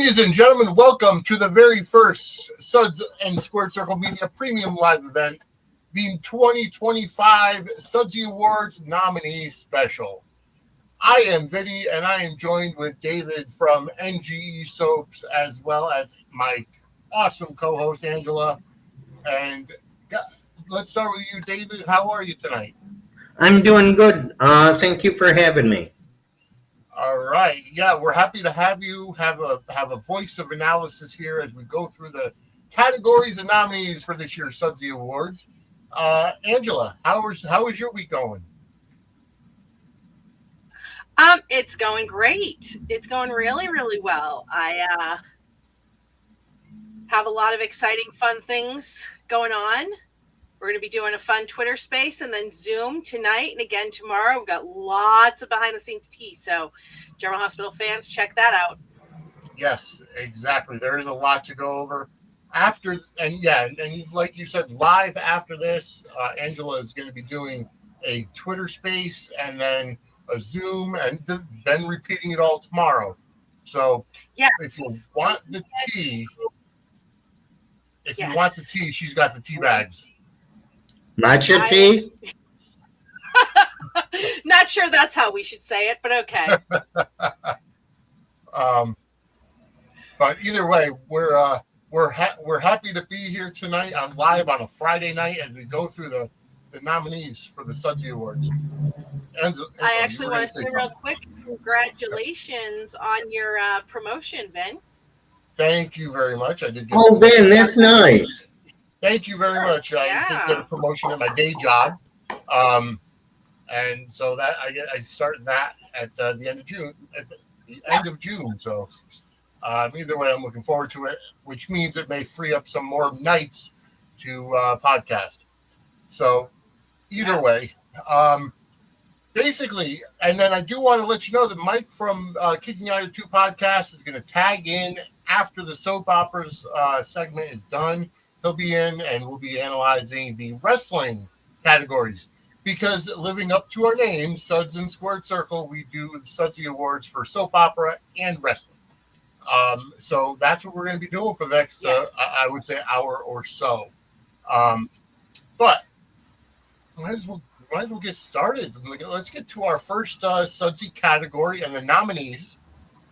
Ladies and gentlemen, welcome to the very first Suds and Squared Circle Media Premium Live event, the 2025 Sudsy Awards Nominees Special. I am Vinny, and I am joined with David from NGE Soaps, as well as my awesome co-host, Angela. And let's start with you, David. How are you tonight? I'm doing good. Thank you for having me. All right. Yeah, we're happy to have you have a voice of analysis here as we go through the categories and nominees for this year's Sudsy Awards. Angela, how is your week going? It's going great. It's going really, really well. I have a lot of exciting, fun things going on. We're going to be doing a fun Twitter space and then Zoom tonight and again tomorrow. We've got lots of behind-the-scenes tea. So, General Hospital fans, check that out. Yes, exactly. There is a lot to go over after, and like you said, live after this, Angela is going to be doing a Twitter space and then a Zoom, and then repeating it all tomorrow. So, yes. If you want the tea, she's got the tea bags. Matcha tea? Not sure that's how we should say it, but okay. But either way, we're happy to be here tonight on live on a Friday night as we go through the nominees for the Sudsy Awards. I actually want to say real quick, congratulations on your promotion, Vin. Thank you very much. I did. Oh, Vin, that's nice. Thank you very much. I did get a promotion in my day job, and so that I started that at the end of June. At the end of June. So either way, I'm looking forward to it, which means it may free up some more nights to podcast. So either way, basically, and then I do want to let you know that Mike from Kicking Out of Two Podcasts is going to tag in after the soap operas segment is done. He'll be in and we'll be analyzing the wrestling categories because living up to our name, Suds and Squared Circle, we do the Sudsy Awards for soap opera and wrestling. So that's what we're going to be doing for the next, I would say, hour or so. But might as well get started. Let's get to our first Sudsy category and the nominees.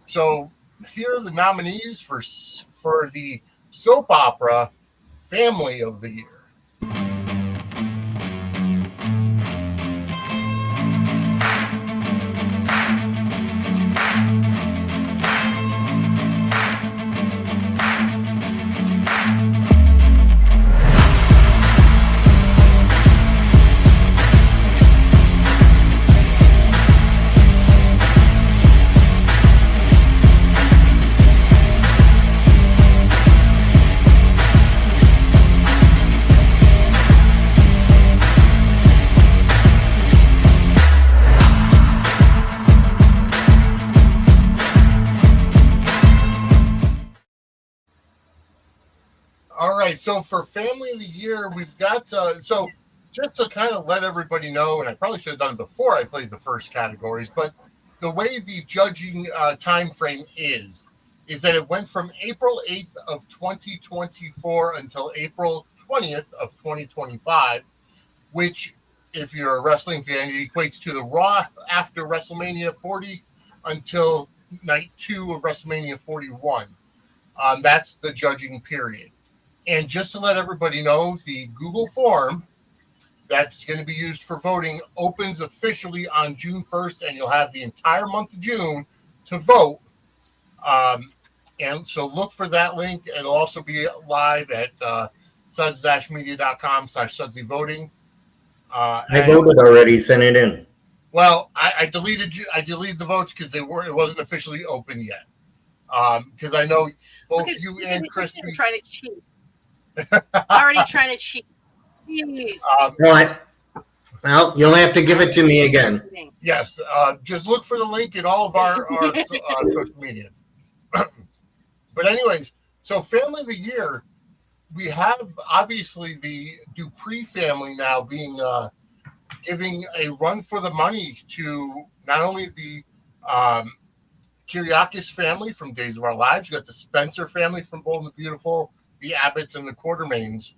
So here are the nominees for the soap opera Family of the Year. All right, so for Family of the Year, we've got, so just to kind of let everybody know, and I probably should have done it before I played the first categories, but the way the judging time frame is that it went from April 8th of 2024 until April 20th of 2025, which, if you're a wrestling fan, it equates to the Raw after WrestleMania 40 until night 2 of WrestleMania 41. That's the judging period. And just to let everybody know, the Google form that's going to be used for voting opens officially on June 1st, and you'll have the entire month of June to vote. And so look for that link. It'll also be live at suds-media.com/Sudsy voting. I voted already, sent it in. Well, I deleted the votes because it wasn't officially open yet. Because I know both you and Chris trying to cheat. Already trying to cheat. Jeez. Well, you'll have to give it to me again. Yes. Just look for the link in all of our social medias. But anyways, so Family of the Year, we have obviously the Dupree family now being giving a run for the money to not only the Kyriakis family from Days of Our Lives. You got the Spencer family from Bold and the Beautiful, the Abbotts, and the Quartermains.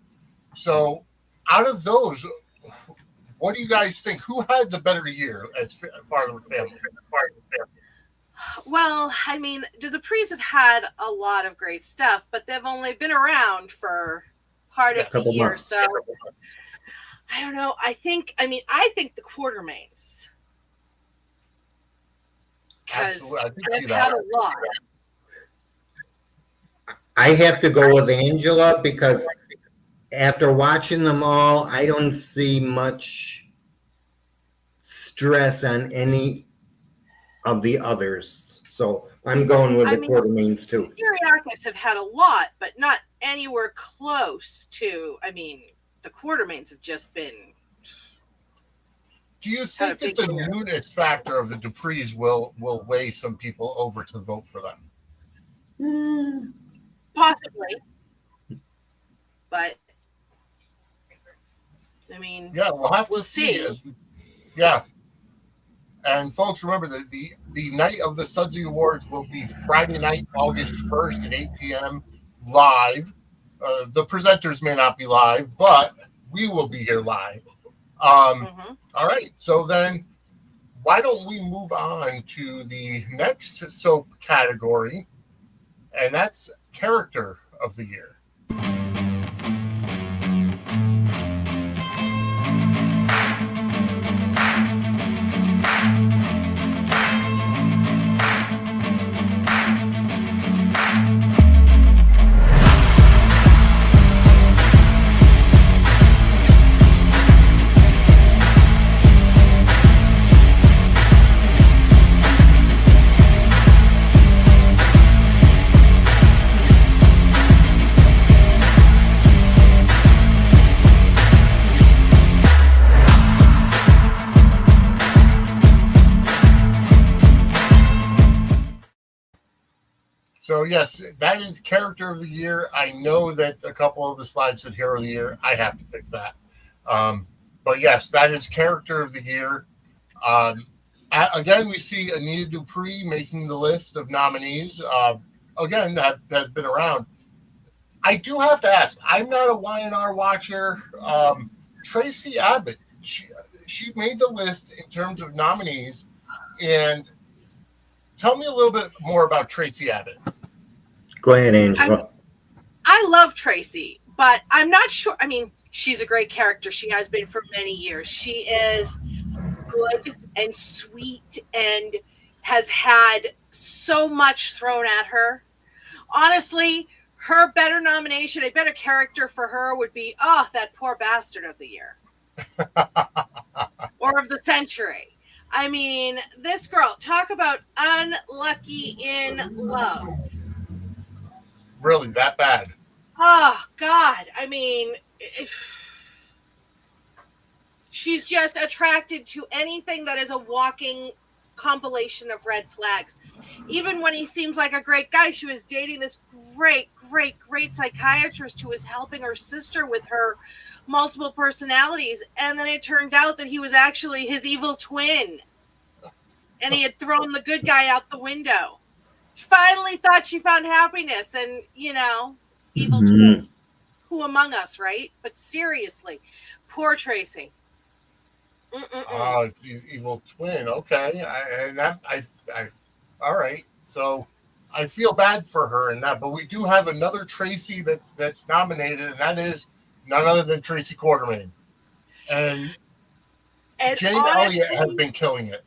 So, out of those, what do you guys think? Who had the better year as far as the family? Well, I mean, the Duprees have had a lot of great stuff, but they've only been around for part of the year. months. So I don't know. I think the Quartermains, because they've had a lot. I have to go with Angela because after watching them all, I don't see much stress on any of the others. So I'm going with the Quartermains too. Kyriakis have had a lot, but not anywhere close to, the Quartermains have just been. Do you think that the newness factor of the Duprees will weigh some people over to vote for them? Possibly. But, yeah, we'll have to see. Yeah. And folks, remember that the night of the Sudsy Awards will be Friday night, August 1st at 8 p.m. live. The presenters may not be live, but we will be here live. All right. So then why don't we move on to the next soap category, and that's Character of the Year. So, yes, that is Character of the Year. I know that a couple of the slides said Hero of the Year. I have to fix that. But, yes, that is Character of the Year. Again, we see Anita Dupree making the list of nominees. Again, that has been around. I do have to ask, I'm not a Y&R watcher. Tracy Abbott, she made the list in terms of nominees. And tell me a little bit more about Tracy Abbott. Go ahead, Angela. I love Tracy, but I'm not sure. She's a great character. She has been for many years. She is good and sweet and has had so much thrown at her. Honestly, her better nomination, a better character for her would be, that poor bastard of the year. Or of the century. This girl, talk about unlucky in love. Really, that bad? Oh, God. She's just attracted to anything that is a walking compilation of red flags. Even when he seems like a great guy, she was dating this great psychiatrist who was helping her sister with her multiple personalities. And then it turned out that he was actually his evil twin. And he had thrown the good guy out the window. She finally thought she found happiness, and evil twin. Who among us, right? But seriously, poor Tracy. Oh, evil twin. Okay, all right. So I feel bad for her in that, but we do have another Tracy that's nominated, and that is none other than Tracy Quartermain. And Jane Elliott has been killing it.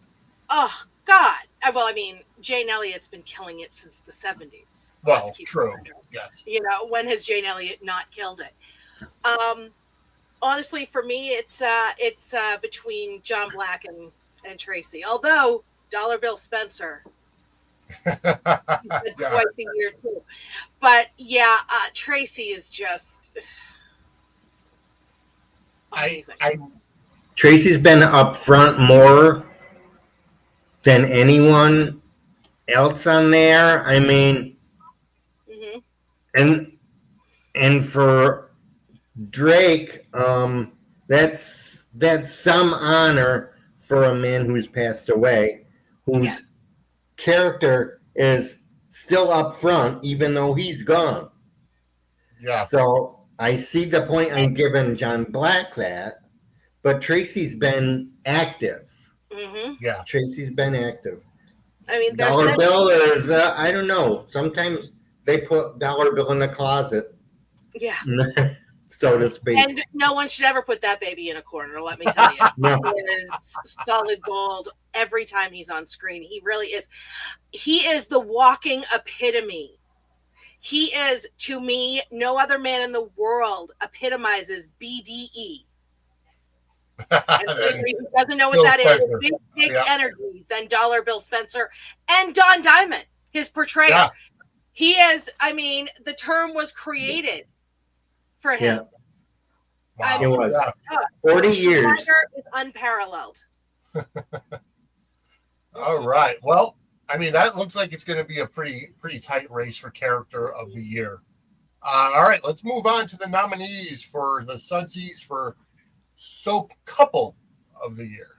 Oh God! Well, Jane Elliott's been killing it since the 70s. Well, true. Yes. When has Jane Elliott not killed it? Honestly, for me, it's between John Black and Tracy. Although Dollar Bill Spencer, he's been quite the year too. But yeah, Tracy is just amazing. Tracy's been up front more than anyone else on there. And for Drake, that's some honor for a man who's passed away, whose character is still up front, even though he's gone. Yeah. So I see the point I'm giving John Black that, but Tracy's been active. Mm-hmm. Yeah. Tracy's been active. I mean, Dollar Bill is, I don't know. Sometimes they put Dollar Bill in the closet. Yeah. So to speak. And no one should ever put that baby in a corner, let me tell you. No. He is solid gold every time he's on screen. He really is. He is the walking epitome. He is, to me, no other man in the world epitomizes BDE. Anybody who doesn't know what Bill that Spencer. is, big dick energy than Dollar Bill Spencer and Don Diamond, his portrayal. Yeah. He is, I mean, the term was created for him. Wow. It was. Yeah. 40 years. Tiger is unparalleled. All right. Well, I mean, that looks like it's going to be a pretty tight race for character of the year. All right, let's move on to the nominees for the Sudsies for Soap Couple of the Year.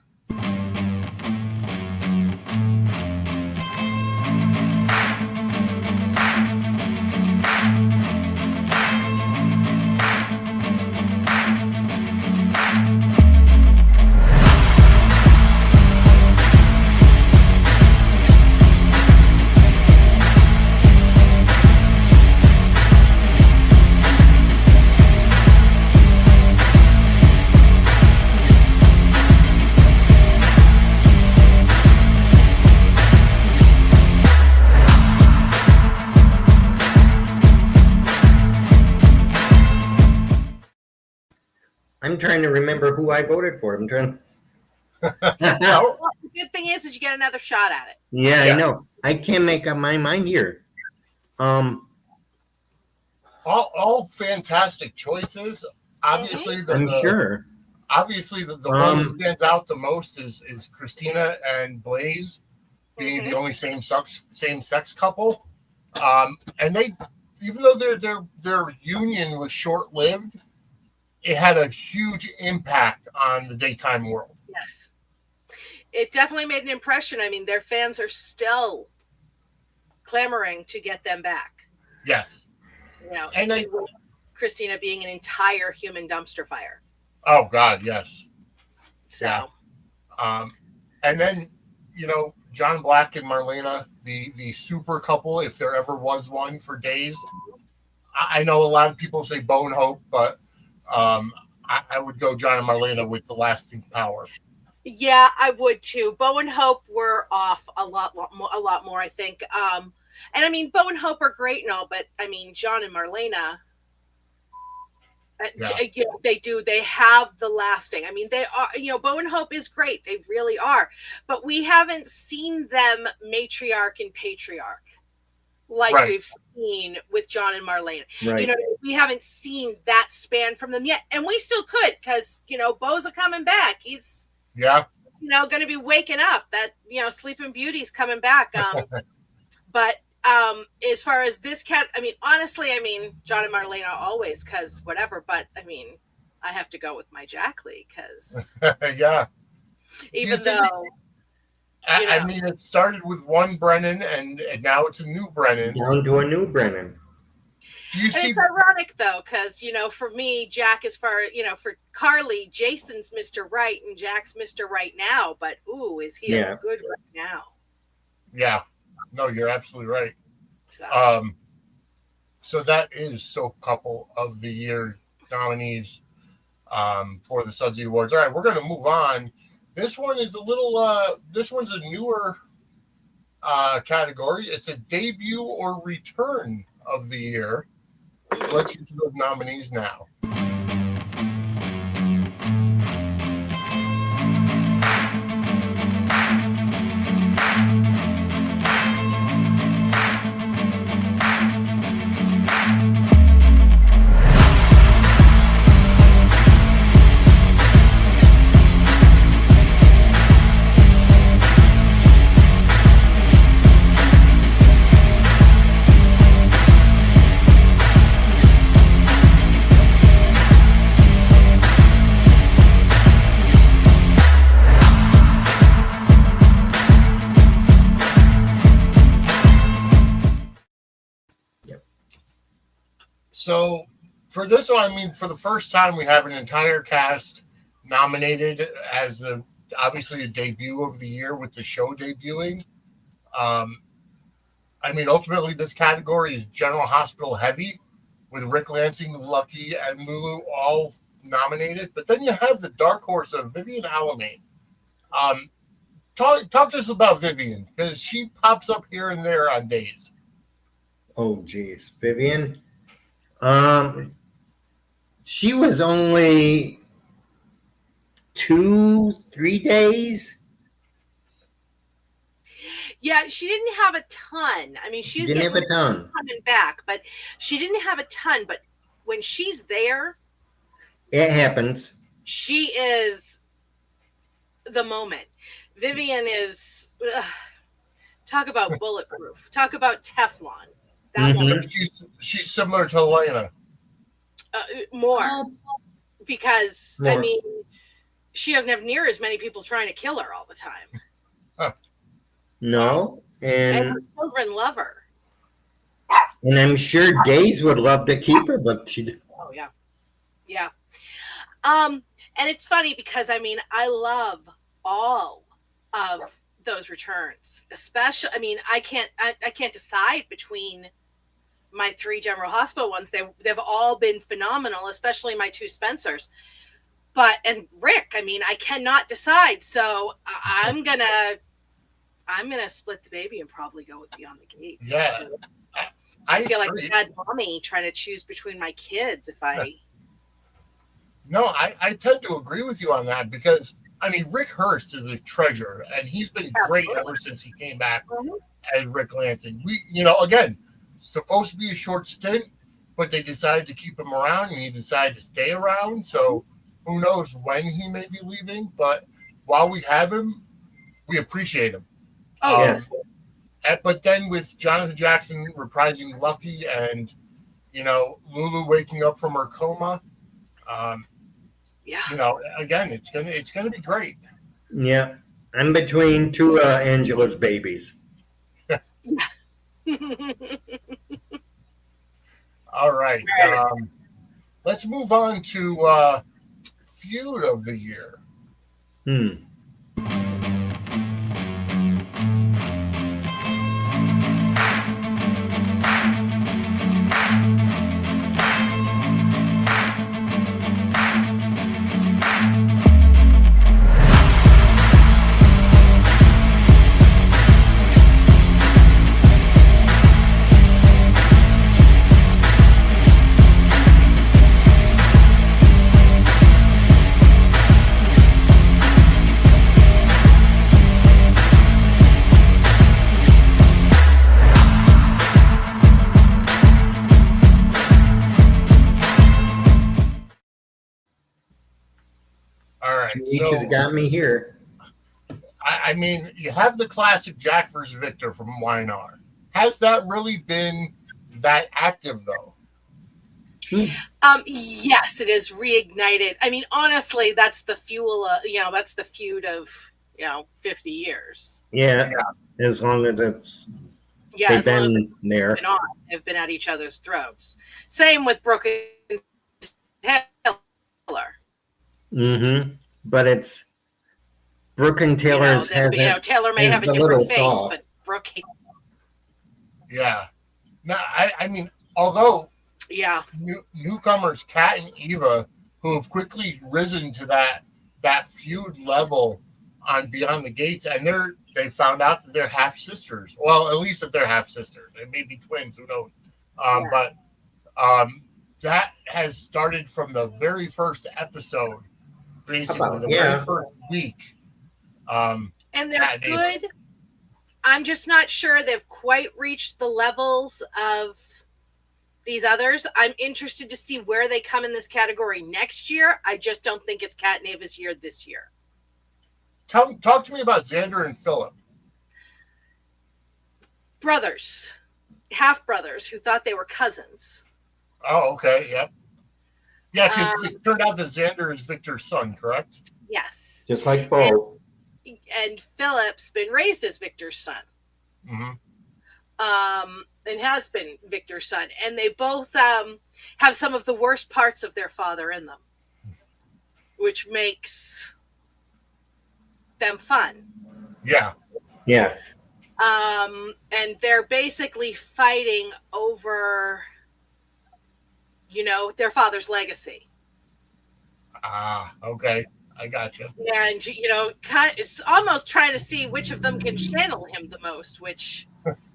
I'm trying to remember who I voted for. I'm trying. Well, the good thing is you get another shot at it. Yeah, I know. I can't make up my mind here. All fantastic choices. Obviously, Sure. Obviously, the one that stands out the most is Christina and Blaze being the only same sex couple. And they, even though their union was short lived, it had a huge impact on the daytime world. Yes. It definitely made an impression. I mean, their fans are still clamoring to get them back. Yes. You know, and Christina being an entire human dumpster fire. Oh God, yes. So, yeah. And then, you know, John Black and Marlena, the super couple, if there ever was one, for days. I know a lot of people say Bone Hope, but I would go John and Marlena with the lasting power. Yeah, I would too. Bo and Hope were off a lot more, I think. And I mean, Bo and Hope are great and all, but I mean, John and Marlena, you know, they have the lasting. I mean, they are, you know, Bo and Hope is great. They really are. But we haven't seen them matriarch and patriarch like we've seen with John and Marlena. Right. You know, we haven't seen that span from them yet. And we still could, because, you know, Bo's coming back. He's, you know, going to be waking up. That, you know, Sleeping Beauty's coming back. But as far as this I mean, honestly, I mean, John and Marlena always, because whatever. But I mean, I have to go with my Jack Lee, because even though. I mean, it started with one Brennan, and now it's a new Brennan. Down to a new Brennan. Do you see? It's ironic though, because, you know, for me, Jack, as far, you know, for Carly, Jason's Mr. Right and Jack's Mr. Right now. But ooh, is he good right now? Yeah. No, you're absolutely right. So that is Soap Couple of the Year nominees for the Sudsy Awards. All right, we're going to move on. This one is a little. This one's a newer category. It's a debut or return of the year. So let's get to those nominees now. So for this one, I mean, for the first time, we have an entire cast nominated as obviously a debut of the year with the show debuting. I mean, ultimately, this category is General Hospital heavy, with Rick Lansing, Lucky, and Lulu all nominated. But then you have the dark horse of Vivian Alamain. Talk to us about Vivian, because she pops up here and there on days. Oh, geez. Vivian? She was only 2-3 days. Yeah, she didn't have a ton. I mean, she's Didn't have a ton. coming back, but she didn't have a ton. But when she's there, It happens. she is the moment. Vivian is talk about bulletproof. Talk about Teflon. That woman, She's similar to Elena. more because More. I mean, she doesn't have near as many people trying to kill her all the time, No. and And her children love her. I'm sure Days would love to keep her, but she. Oh yeah, yeah. And it's funny because I mean, I love all of those returns, especially. I mean, I can't decide between my 3 General Hospital ones. They've all been phenomenal, especially my 2 Spencers. And Rick, I mean, I cannot decide. So I'm gonna split the baby and probably go with Beyond the Gates. Yeah. I feel like a bad mommy trying to choose between my kids if I. No, I tend to agree with you on that because, I mean, Rick Hurst is a treasure, and he's been great ever since he came back as Rick Lansing. Again, supposed to be a short stint, but they decided to keep him around, and he decided to stay around. So who knows when he may be leaving, but while we have him, we appreciate him. Oh, yes. But then with Jonathan Jackson reprising Lucky and, Lulu waking up from her coma, again, it's gonna be great. Yeah. I'm between 2 Angela's babies. All right. Let's move on to feud of the year. Nietzsche's got me here. I mean, you have the classic Jack versus Victor from YNR. Has that really been that active, though? Yes, it is reignited. I mean, honestly, that's the fuel. That's the feud of 50 years. Yeah. As long as it's as long as they've been at each other's throats. Same with Brooke and Taylor. But it's Brooke and Taylor's Taylor may have a different face, but Brooke. Yeah. No, I mean, although newcomers Kat and Eva, who have quickly risen to that feud level on Beyond the Gates, and they found out that they're half sisters. Well, at least that they're half sisters. They may be twins, who knows? But that has started from the very first episode, basically the very first week. And they're good. I'm just not sure they've quite reached the levels of these others. I'm interested to see where they come in this category next year. I just don't think it's Kat and Ava's year this year. Talk to me about Xander and Philip. Brothers, half brothers who thought they were cousins. Oh, okay, yep. Yeah, because it turned out that Xander is Victor's son, correct? Yes. Just like Bo. And Philip's been raised as Victor's son. and has been Victor's son. And they both have some of the worst parts of their father in them, which makes them fun. Yeah. Yeah. And they're basically fighting over, their father's legacy. Okay. I gotcha. And, it's almost trying to see which of them can channel him the most, which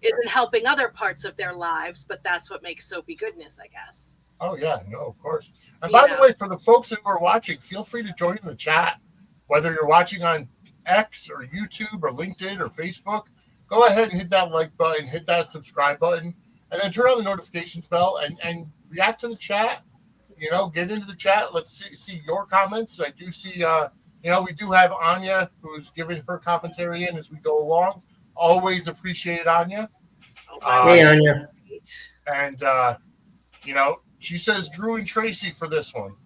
isn't helping other parts of their lives, but that's what makes Soapy goodness, I guess. Oh, yeah. No, of course. And by the way, for the folks who are watching, feel free to join the chat. Whether you're watching on X or YouTube or LinkedIn or Facebook, go ahead and hit that like button, hit that subscribe button, and then turn on the notifications bell and react to the chat. Get into the chat. Let's see your comments. I do see, we do have Anya who's giving her commentary in as we go along. Always appreciate it, Anya. Hey, Anya. And, she says Drew and Tracy for this one.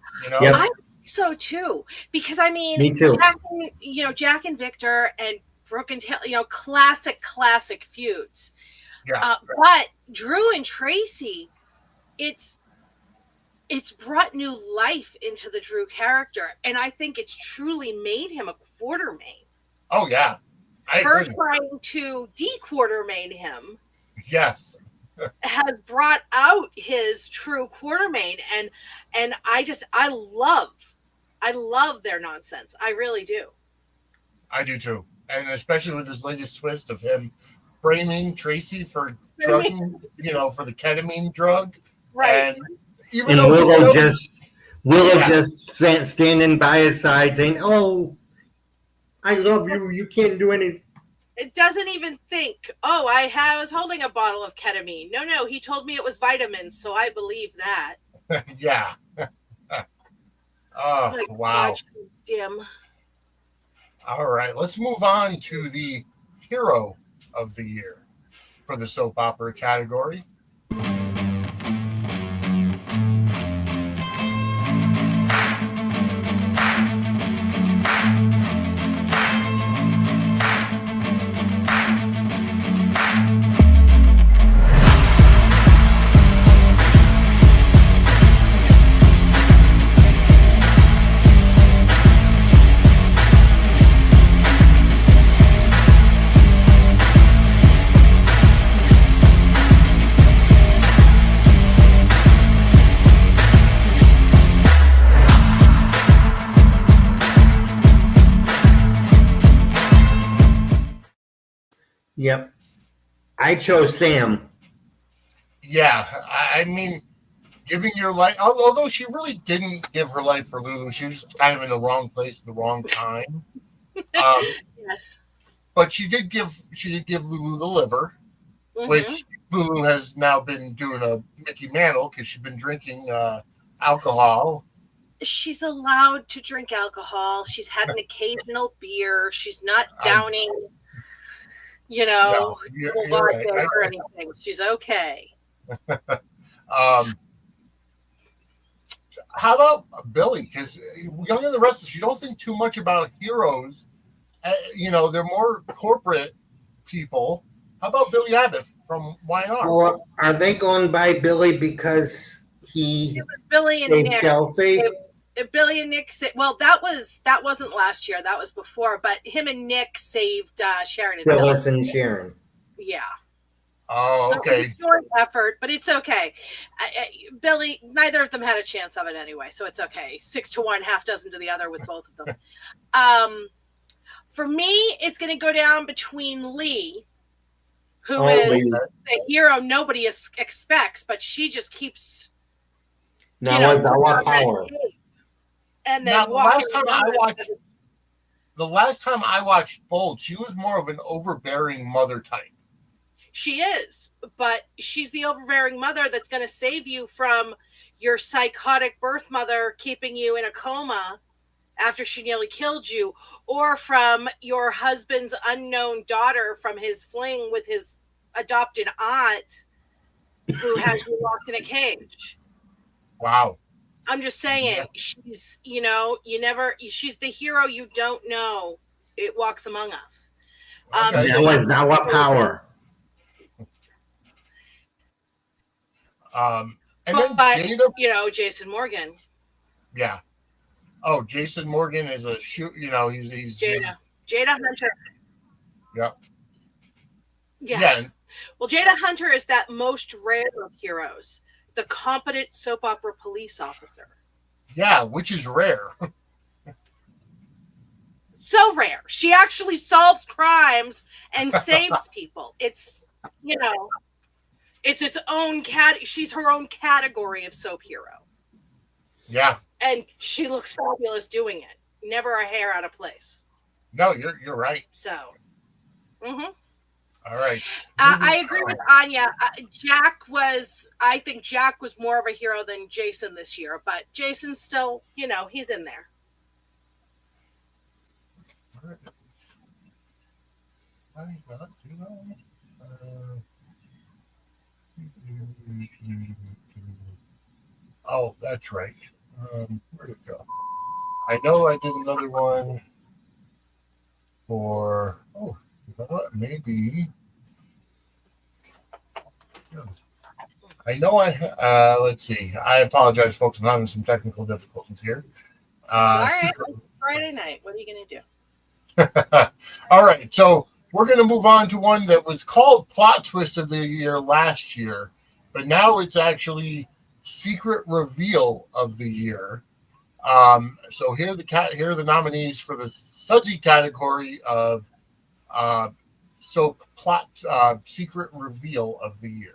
Yep. I think so too, because Me too. Jack and Victor and Brooke and Taylor, classic feuds. Yeah. But Drew and Tracy, it's brought new life into the Drew character, and I think it's truly made him a Quartermain. Oh yeah, her trying to de-Quartermain him. Yes. Has brought out his true Quartermain, and I love their nonsense. I really do. I do too, and especially with this latest twist of him framing Tracy for drugging, for the ketamine drug, right? And even and though Willow just standing by his side saying, "Oh, I love you. You can't do anything." It doesn't even think, I was holding a bottle of ketamine. No, he told me it was vitamins, so I believe that. Yeah. Oh, wow. Dim. All right, let's move on to the hero of the year for the soap opera category. Yep. I chose Sam. Yeah, I mean, giving your life, although she really didn't give her life for Lulu, she was kind of in the wrong place at the wrong time. Yes. But she did give Lulu the liver, which Lulu has now been doing a Mickey Mantle because she's been drinking alcohol. She's allowed to drink alcohol. She's had an occasional beer. She's not downing, No, you're right. or anything. She's okay. How about Billy? Because Young and the Restless, you don't think too much about heroes. They're more corporate people. How about Billy Abbott from Y&R? Well, are they going by Billy because it was Billy and Nick. Chelsea? Billy and Nick well, that wasn't last year. That was before. But him and Nick saved Sharon and Phyllis and Sharon. Yeah. Oh, okay. So joint effort, but it's okay. Billy, neither of them had a chance of it anyway, so it's okay. 6-1, half dozen to the other with both of them. For me, it's going to go down between Lee, who is the hero nobody expects, but she just keeps. Now it's our power. And then now, the last time I watched Bold, she was more of an overbearing mother type. She is, but she's the overbearing mother that's going to save you from your psychotic birth mother keeping you in a coma after she nearly killed you, or from your husband's unknown daughter from his fling with his adopted aunt who has you locked in a cage. Wow. I'm just saying, she's, she's the hero you don't know. It walks among us. That was our power. And then But, Jada, you know, Jason Morgan. yeah. Oh, Jason Morgan is a shoot. You know, he's Jada Hunter. Yep. Yeah. Well, Jada Hunter is that most rare of heroes, the competent soap opera police officer. Yeah, which is rare. So rare. She actually solves crimes and saves people. It's, you know, it's its own she's her own category of soap hero. Yeah. And she looks fabulous doing it. Never a hair out of place. No, you're right. So, All right. I agree with Anya. I think Jack was more of a hero than Jason this year, but Jason's still, you know, he's in there. Oh, that's right. Where'd it go? I know I did another one for, you know what, maybe. I know let's see. I apologize, folks. I'm having some technical difficulties here. All right. Friday night. What are you going to do? All right. So we're going to move on to one that was called Plot Twist of the Year last year, but now it's actually Secret Reveal of the Year. So here are the nominees for the Sudsy category of soap plot Secret Reveal of the Year.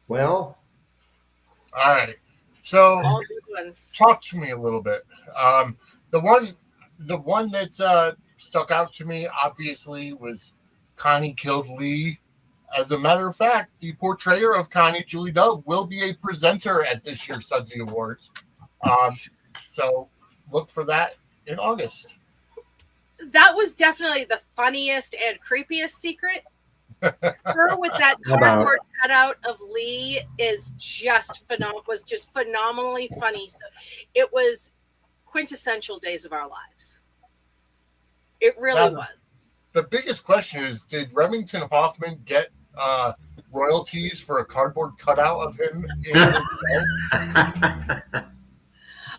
Well, all right. So all good ones. Talk to me a little bit. The one that stuck out to me obviously was Connie Killed Lee. As a matter of fact, the portrayer of Connie, Julie Dove, will be a presenter at this year's Sudsy Awards. So look for that in August. That was definitely the funniest and creepiest secret. Her with that cardboard cutout of Lee is just phenomenally funny. So it was quintessential Days of Our Lives. It really was. The biggest question is, did Remington Hoffman get royalties for a cardboard cutout of him?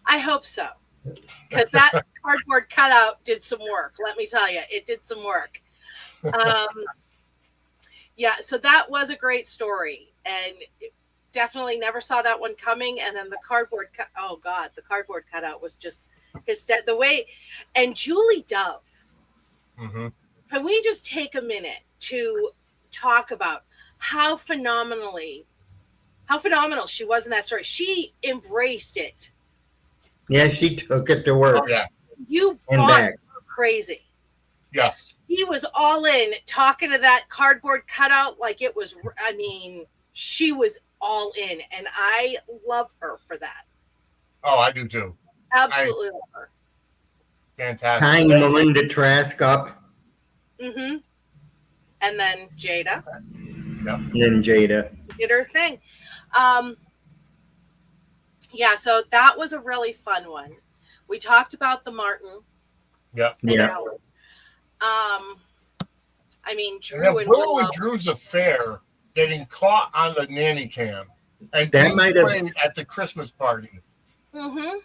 I hope so, because that cardboard cutout did some work. Let me tell you, it did some work. Yeah, so that was a great story, and definitely never saw that one coming. And then the cardboard the cardboard cutout was just the way. And Julie Dove. Mm-hmm. Can we just take a minute to talk about how phenomenal she was in that story? She embraced it. Yeah, she took it to work. Oh, yeah. You brought her crazy. Yes. He was all in, talking to that cardboard cutout like it was, she was all in, and I love her for that. Oh, I do too. Absolutely love her. Fantastic. Tying Melinda Trask up. Mm-hmm. And then Jada. Yep. And then Jada did her thing. Yeah, so that was a really fun one. We talked about the Martin. Yep. Yeah. Drew and Willow and Drew's affair getting caught on the nanny cam and that might have been at the Christmas party. Mm-hmm.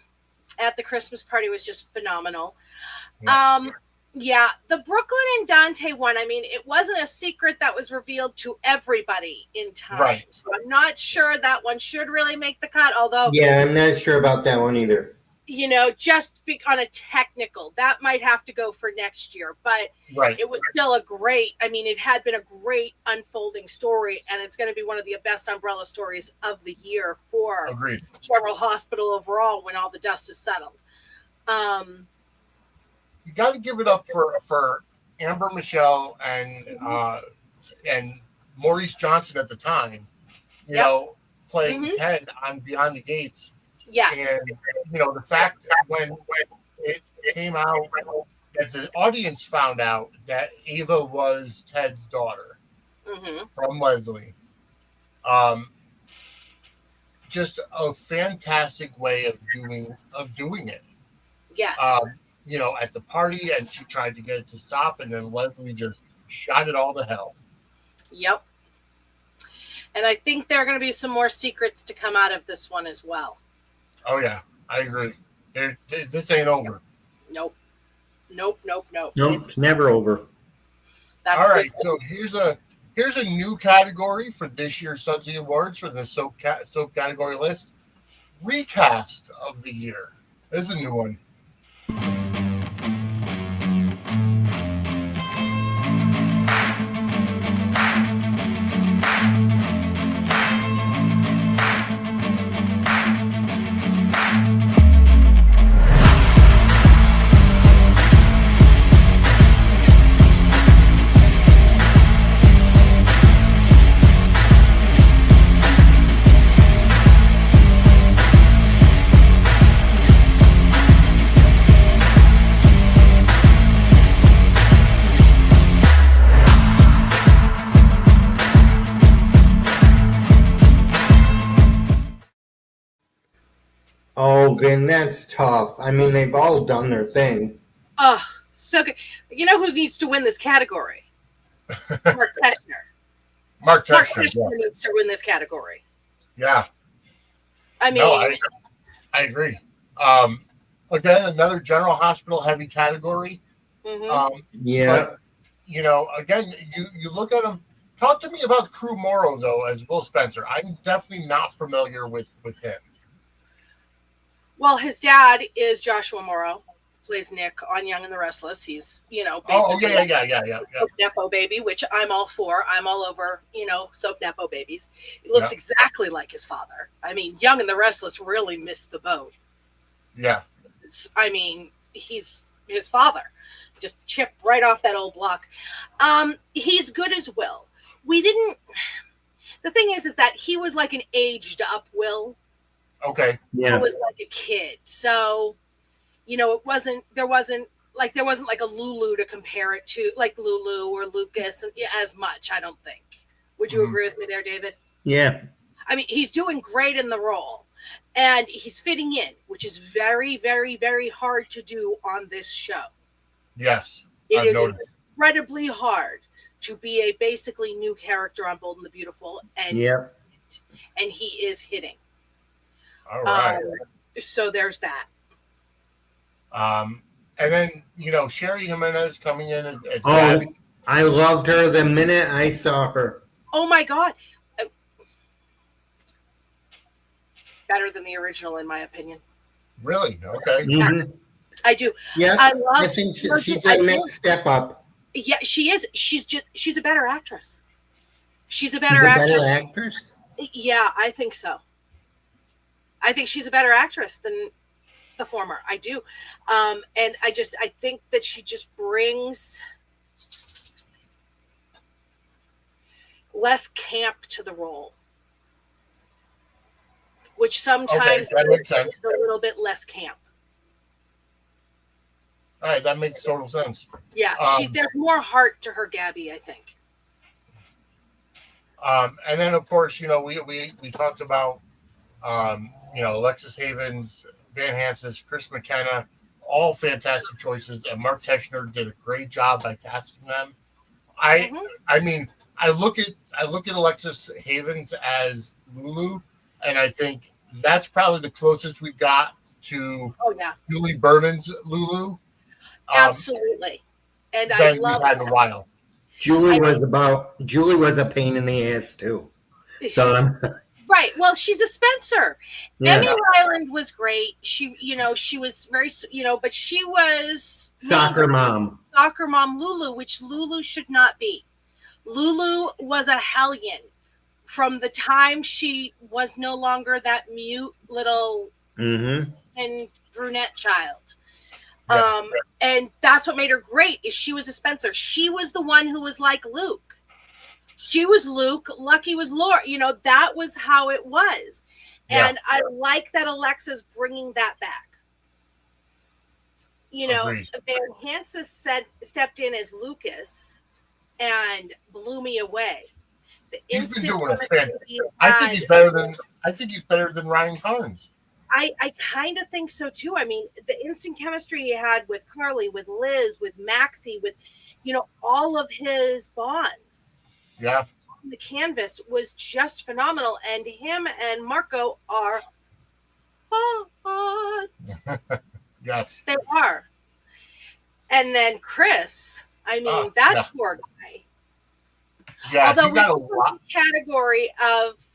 At the Christmas party was just phenomenal. Yeah. Yeah, the Brooklyn and Dante one, it wasn't a secret that was revealed to everybody in time. Right. So I'm not sure that one should really make the cut, although... Yeah, I'm not sure about that one either. just on a technical, that might have to go for next year, but Right. it was still it had been a great unfolding story, and it's going to be one of the best umbrella stories of the year for Agreed. General Hospital overall when all the dust is settled. You got to give it up for Amber Michelle and Maurice Johnson at the time, playing Ted on Beyond the Gates. Yes. And, the fact that when it came out, that the audience found out that Ava was Ted's daughter from Leslie. Just a fantastic way of doing it. Yes. At the party, and she tried to get it to stop, and then Leslie just shot it all to hell. Yep. And I think there are going to be some more secrets to come out of this one as well. Oh, yeah. I agree. This ain't over. Nope. It's never over. That's all right. So here's a new category for this year's Sudsy Awards for the soap category list. Recast of the year. This is a new one. Oh, then that's tough. I mean, they've all done their thing. Oh, so good. You know who needs to win this category? Mark Teschner. Mark Mark Teschner Teschner needs to win this category. Yeah. I mean, no, I agree. Again, another General Hospital heavy category. Yeah. But, again, you look at them. Talk to me about Crew Morrow, though, as Will Spencer. I'm definitely not familiar with him. Well, his dad is Joshua Morrow, plays Nick on Young and the Restless. He's, basically yeah. Soap Nepo baby, which I'm all for. I'm all over, Soap Nepo babies. He looks exactly like his father. I mean, Young and the Restless really missed the boat. Yeah. I mean, he's his father. Just chipped right off that old block. He's good as Will. The thing is that he was like an aged up Will. Okay. Yeah. It was like a kid. So, there wasn't like a Lulu to compare it to, like Lulu or Lucas as much, I don't think. Would you agree with me there, David? Yeah. I mean, he's doing great in the role and he's fitting in, which is very, very, very hard to do on this show. Yes. It is incredibly hard to be a basically new character on Bold and the Beautiful. And he is hitting. All right. So there's that. And then, Sherry Jimenez coming in as Gabby. I loved her the minute I saw her. Oh, my God. Better than the original, in my opinion. Really? Okay. Mm-hmm. I do. Yeah, I think she's a next step up. Yeah, she is. She's a better actress. She's a better actress? Yeah, I think so. I think she's a better actress than the former. I do. And I think that she just brings less camp to the role, which sometimes that makes sense. Is a little bit less camp. All right, that makes total sense. Yeah, there's more heart to her Gabby, I think. And then, of course, we talked about Alexis Havens, Van Hansis, Chris McKenna, all fantastic choices, and Mark Teschner did a great job by casting them. I mean, I look at Alexis Havens as Lulu, and I think that's probably the closest we got to Julie Berman's Lulu. Absolutely, and I love we've had in a while. Julie was a pain in the ass too. So Right. Well, she's a Spencer. Yeah. Emmy Ryland was great. She, she was very, but she was Soccer mom. Soccer mom Lulu, which Lulu should not be. Lulu was a hellion from the time she was no longer that mute little and brunette child. Yeah. And that's what made her great, is she was a Spencer. She was the one who was like Luke. She was Luke. Lucky was Laura. That was how it was. And I like that Alexa's bringing that back. Agreed. Van Hansis stepped in as Lucas and blew me away. He's been doing a fantastic. I think he's better than Ryan Carnes. I kind of think so too. I mean, the instant chemistry he had with Carly, with Liz, with Maxie, with all of his bonds. Yeah. The canvas was just phenomenal, and him and Marco are hot. Yes. They are. And then Chris, that poor guy. Yeah, although he got a lot. Category of,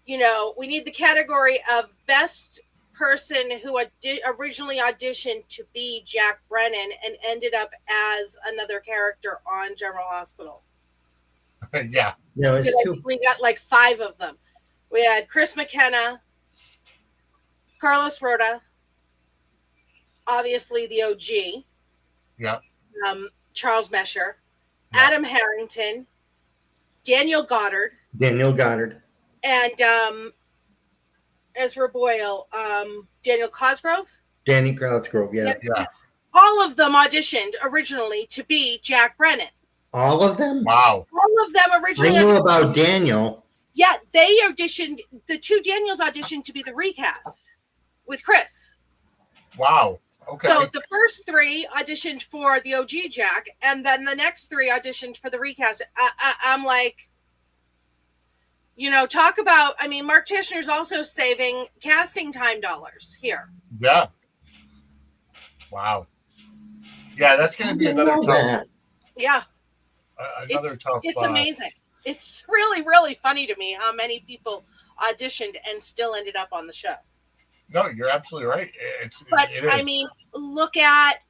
we need the category of best person who originally auditioned to be Jack Brennan and ended up as another character on General Hospital. Yeah. We got like 5 of them. We had Chris McKenna, Carlos Rhoda, obviously the OG. Yeah. Charles Mesher, Adam Harrington, Daniel Goddard, and Ezra Boyle, Daniel Cosgrove. Danny Cosgrove, yeah. All of them auditioned originally to be Jack Brennan. All of them? Wow. All of them originally. I knew about Daniel. Yeah, they auditioned. The 2 Daniels auditioned to be the recast with Chris. Wow. Okay. So the first 3 auditioned for the OG Jack, and then the next 3 auditioned for the recast. I'm like, talk about. I mean, Mark Tishner's also saving casting time dollars here. Yeah. Wow. Yeah, that's going to be another tough. Yeah. Tough. It's amazing. It's really, really funny to me how many people auditioned and still ended up on the show. No, you're absolutely right. I mean, look at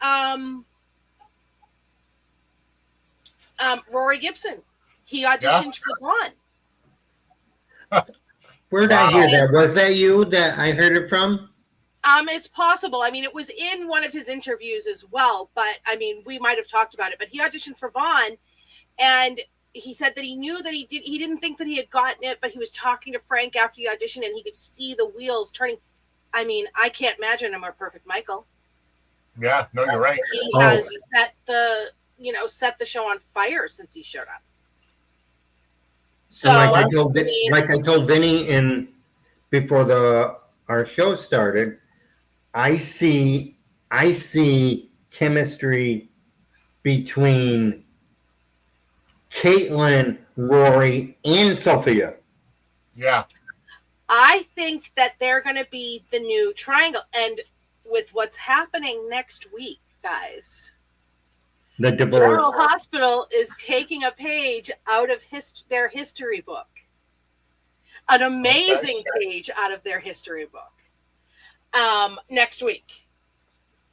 Rory Gibson. He auditioned for Vaughn. Where did I hear that? Was that you that I heard it from? It's possible. I mean, it was in one of his interviews as well, but I mean, we might have talked about it. But he auditioned for Vaughn, and he said that he knew that he didn't think that he had gotten it, but he was talking to Frank after the audition, and he could see the wheels turning. I mean, I can't imagine a more perfect Michael. Yeah, no, you're right. He has set the show on fire since he showed up. So, like I told Vinny before our show started, I see chemistry between Caitlin, Rory, and Sophia. Yeah. I think that they're going to be the new triangle. And with what's happening next week, guys, the divorce. General Hospital is taking a page out of their history book. An amazing page out of their history book next week.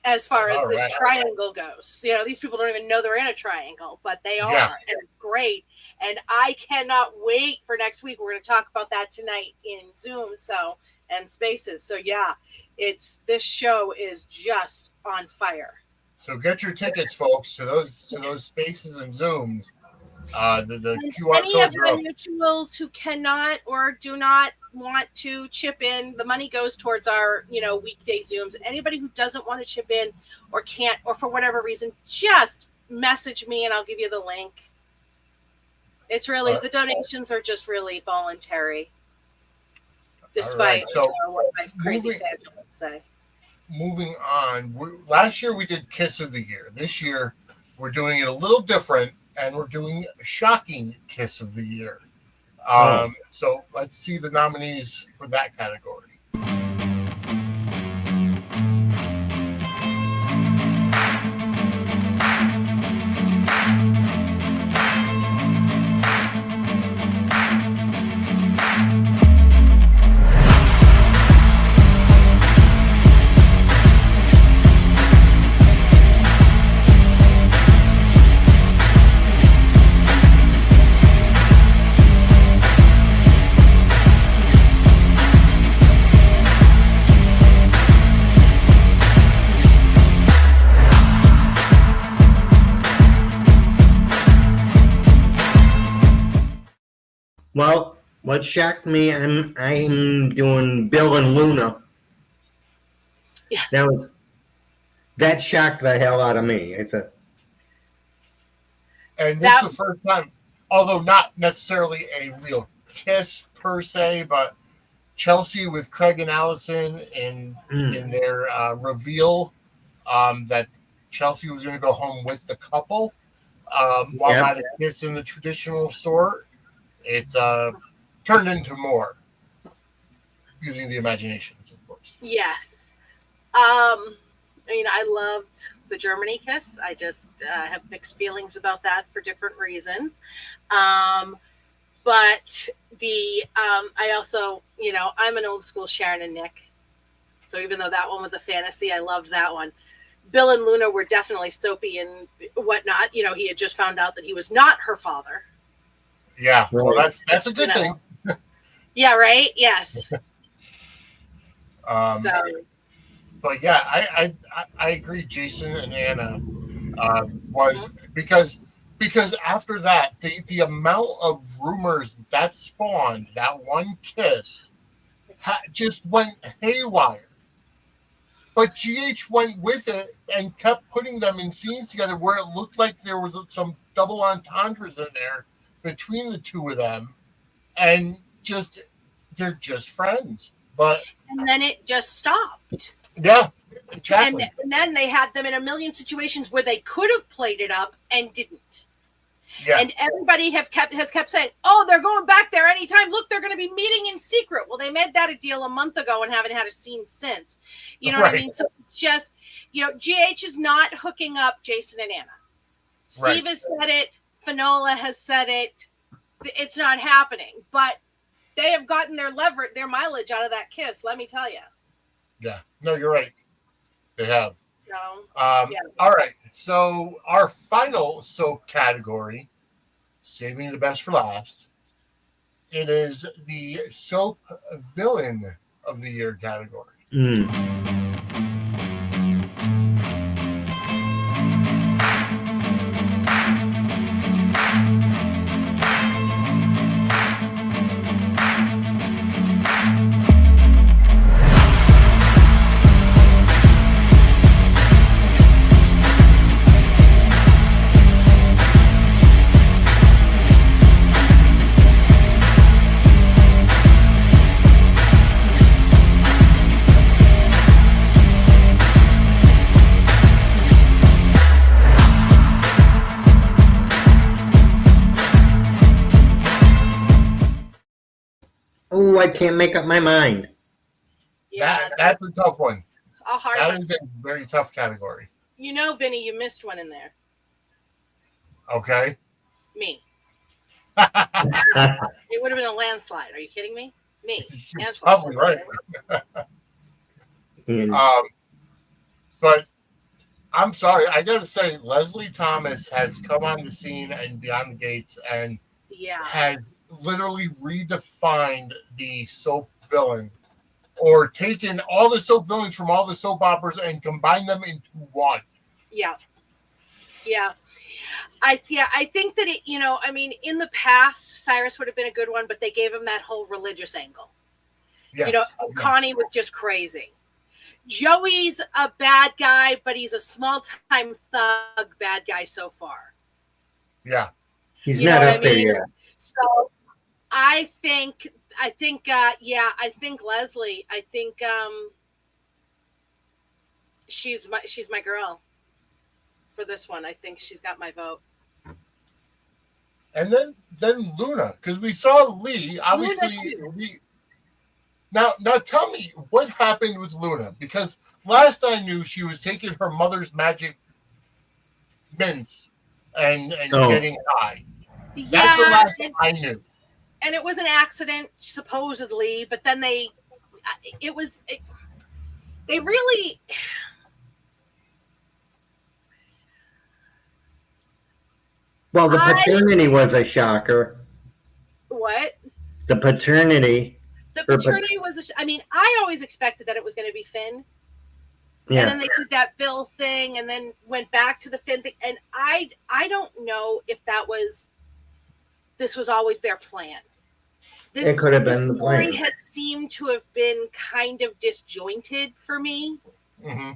As far as this triangle goes, these people don't even know they're in a triangle, but they are, and it's great. And I cannot wait for next week. We're going to talk about that tonight in Zoom, and Spaces. So yeah, this show is just on fire. So get your tickets, folks, to those Spaces and Zooms. The QR any codes of the mutuals who cannot or do not want to chip in, the money goes towards our weekday Zooms. Anybody who doesn't want to chip in or can't, or for whatever reason, just message me and I'll give you the link. It's really the donations are just really voluntary, despite what my crazy fans say. Moving on, last year we did Kiss of the Year. This year we're doing it a little different, and we're doing Shocking Kiss of the Year. So let's see the nominees for that category. Well, what shocked me, I'm doing Bill and Luna. Yeah. That shocked the hell out of me. And this is the first time, although not necessarily a real kiss per se, but Chelsea with Craig and Allison in their reveal that Chelsea was going to go home with the couple. While not a kiss in the traditional sort, it turned into more, using the imaginations, of course. Yes. I mean, I loved the Germany kiss. I just have mixed feelings about that for different reasons. But I also, I'm an old school Sharon and Nick. So even though that one was a fantasy, I loved that one. Bill and Luna were definitely soapy and whatnot. He had just found out that he was not her father. Yeah, well, that's a good thing. Yeah, right? Yes. But yeah, I agree. Jason and Anna was because after that, the amount of rumors that spawned, that one kiss, just went haywire. But GH went with it and kept putting them in scenes together where it looked like there was some double entendres in there between the two of them, and they're just friends. And then it just stopped. Yeah, exactly. And then they had them in a million situations where they could have played it up and didn't. Yeah. And everybody has kept saying, "Oh, they're going back there anytime. Look, they're going to be meeting in secret." Well, they made that a deal a month ago and haven't had a scene since. You know what I mean? So it's just, GH is not hooking up Jason and Anna. Steve has said it. Finola has said it. It's not happening. But they have gotten their mileage out of that kiss. Let me tell you. Yeah. No, you're right. They have. No. All right. So our final soap category, saving the best for last, it is the soap villain of the year category. Oh, I can't make up my mind. Yeah, that's a tough one. A hard that one. is a very tough category. Vinny, you missed one in there. Okay. Me. It would have been a landslide. Are you kidding me? Me. You're probably right. But I'm sorry. I got to say, Leslie Thomas has come on the scene and Beyond the Gates and has literally redefined the soap villain, or taken all the soap villains from all the soap operas and combined them into one. Yeah. I think that it, in the past, Cyrus would have been a good one, but they gave him that whole religious angle. Yes. Connie was just crazy. Joey's a bad guy, but he's a small-time thug bad guy so far. Yeah. He's not up there yet. So I think Leslie, she's my girl for this one. I think she's got my vote. And then Luna, because we saw Lee, obviously. Now tell me what happened with Luna, because last I knew she was taking her mother's magic mints and getting high. That's the last I knew. And it was an accident, supposedly, but then they really. Well, the paternity was a shocker. What? The paternity. The paternity was I always expected that it was going to be Finn. Yeah. And then they did that Bill thing and then went back to the Finn thing. And I don't know if this was always their plan. It could have this been the story plan. has seemed to have been kind of disjointed for me. Mm-hmm.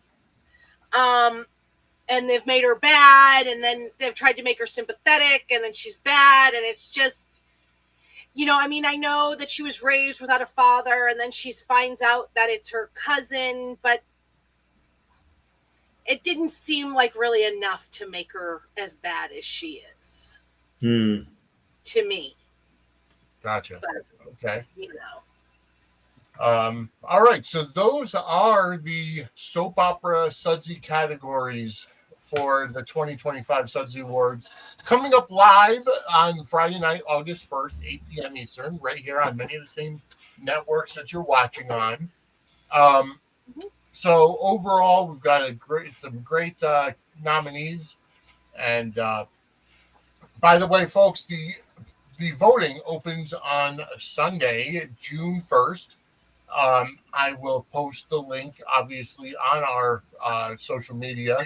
And they've made her bad, and then they've tried to make her sympathetic, and then she's bad, and it's just, I mean, I know that she was raised without a father, and then she finds out that it's her cousin, but it didn't seem like really enough to make her as bad as she is. To me. Gotcha. But, okay. All right. So those are the soap opera Sudsy categories for the 2025 Sudsy Awards. Coming up live on Friday night, August 1st, 8 p.m. Eastern, right here on many of the same networks that you're watching on. So overall, we've got some great nominees. And by the way, folks, the voting opens on Sunday, June 1st. I will post the link, obviously, on our social media,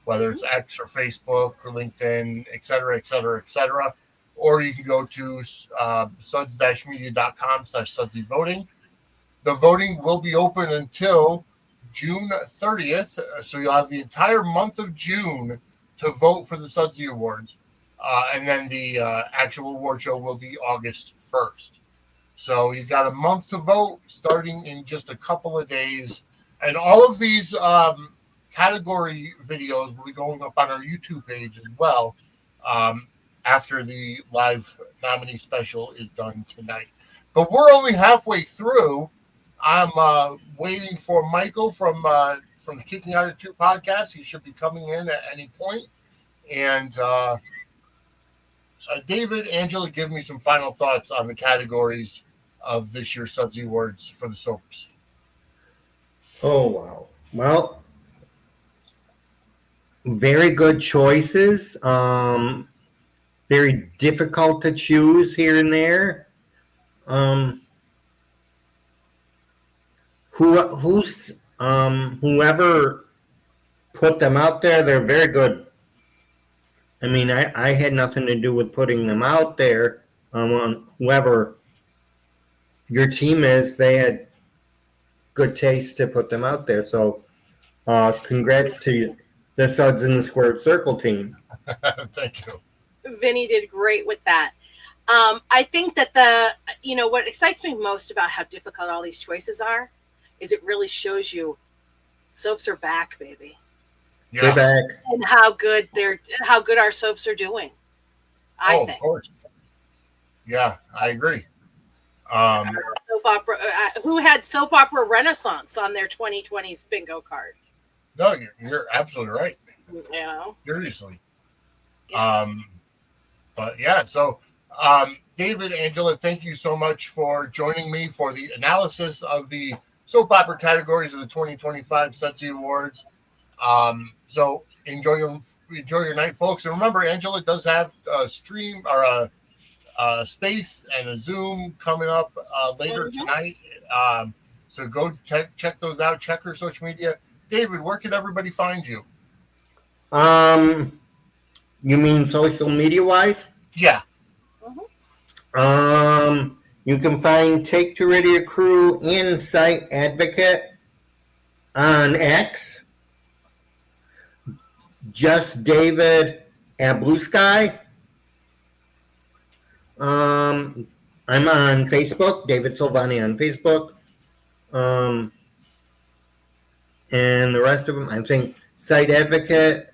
whether it's X or Facebook or LinkedIn, et cetera, et cetera, et cetera. Or you can go to suds-media.com/Sudsy voting. The voting will be open until June 30th. So you'll have the entire month of June to vote for the Sudsy Awards. And then the actual award show will be August 1st. So you've got a month to vote starting in just a couple of days. And all of these category videos will be going up on our YouTube page as well after the live nominee special is done tonight. But we're only halfway through. I'm waiting for Michael from the Kicking Out of Two podcast. He should be coming in at any point. And David, Angela, give me some final thoughts on the categories of this year's Sudsy Awards for the soaps. Oh, wow. Well, very good choices. Very difficult to choose here and there. Whoever put them out there, they're very good. I mean, I had nothing to do with putting them out there. Whoever your team is, they had good taste to put them out there. So, congrats to the Suds in the Squared Circle team. Thank you. Vinny did great with that. I think that what excites me most about how difficult all these choices are is it really shows you soaps are back, baby. Yeah. They're back. And how good our soaps are doing. I think. Of course. Yeah, I agree. Soap opera. Who had soap opera renaissance on their 2020s bingo card? No, you're absolutely right. Seriously. Yeah. But yeah, so David, Angela, thank you so much for joining me for the analysis of the soap opera categories of the 2025 Sudsy Awards. So enjoy your night, folks. And remember, Angela does have a stream or a space and a Zoom coming up later tonight. So go check those out. Check her social media. David, where can everybody find you? You mean social media wise? Yeah. You can find Take Two Radio Crew and Site Advocate on X. Just David at Blue Sky. I'm on Facebook, David Silvani on Facebook. And the rest of them, I think Site Advocate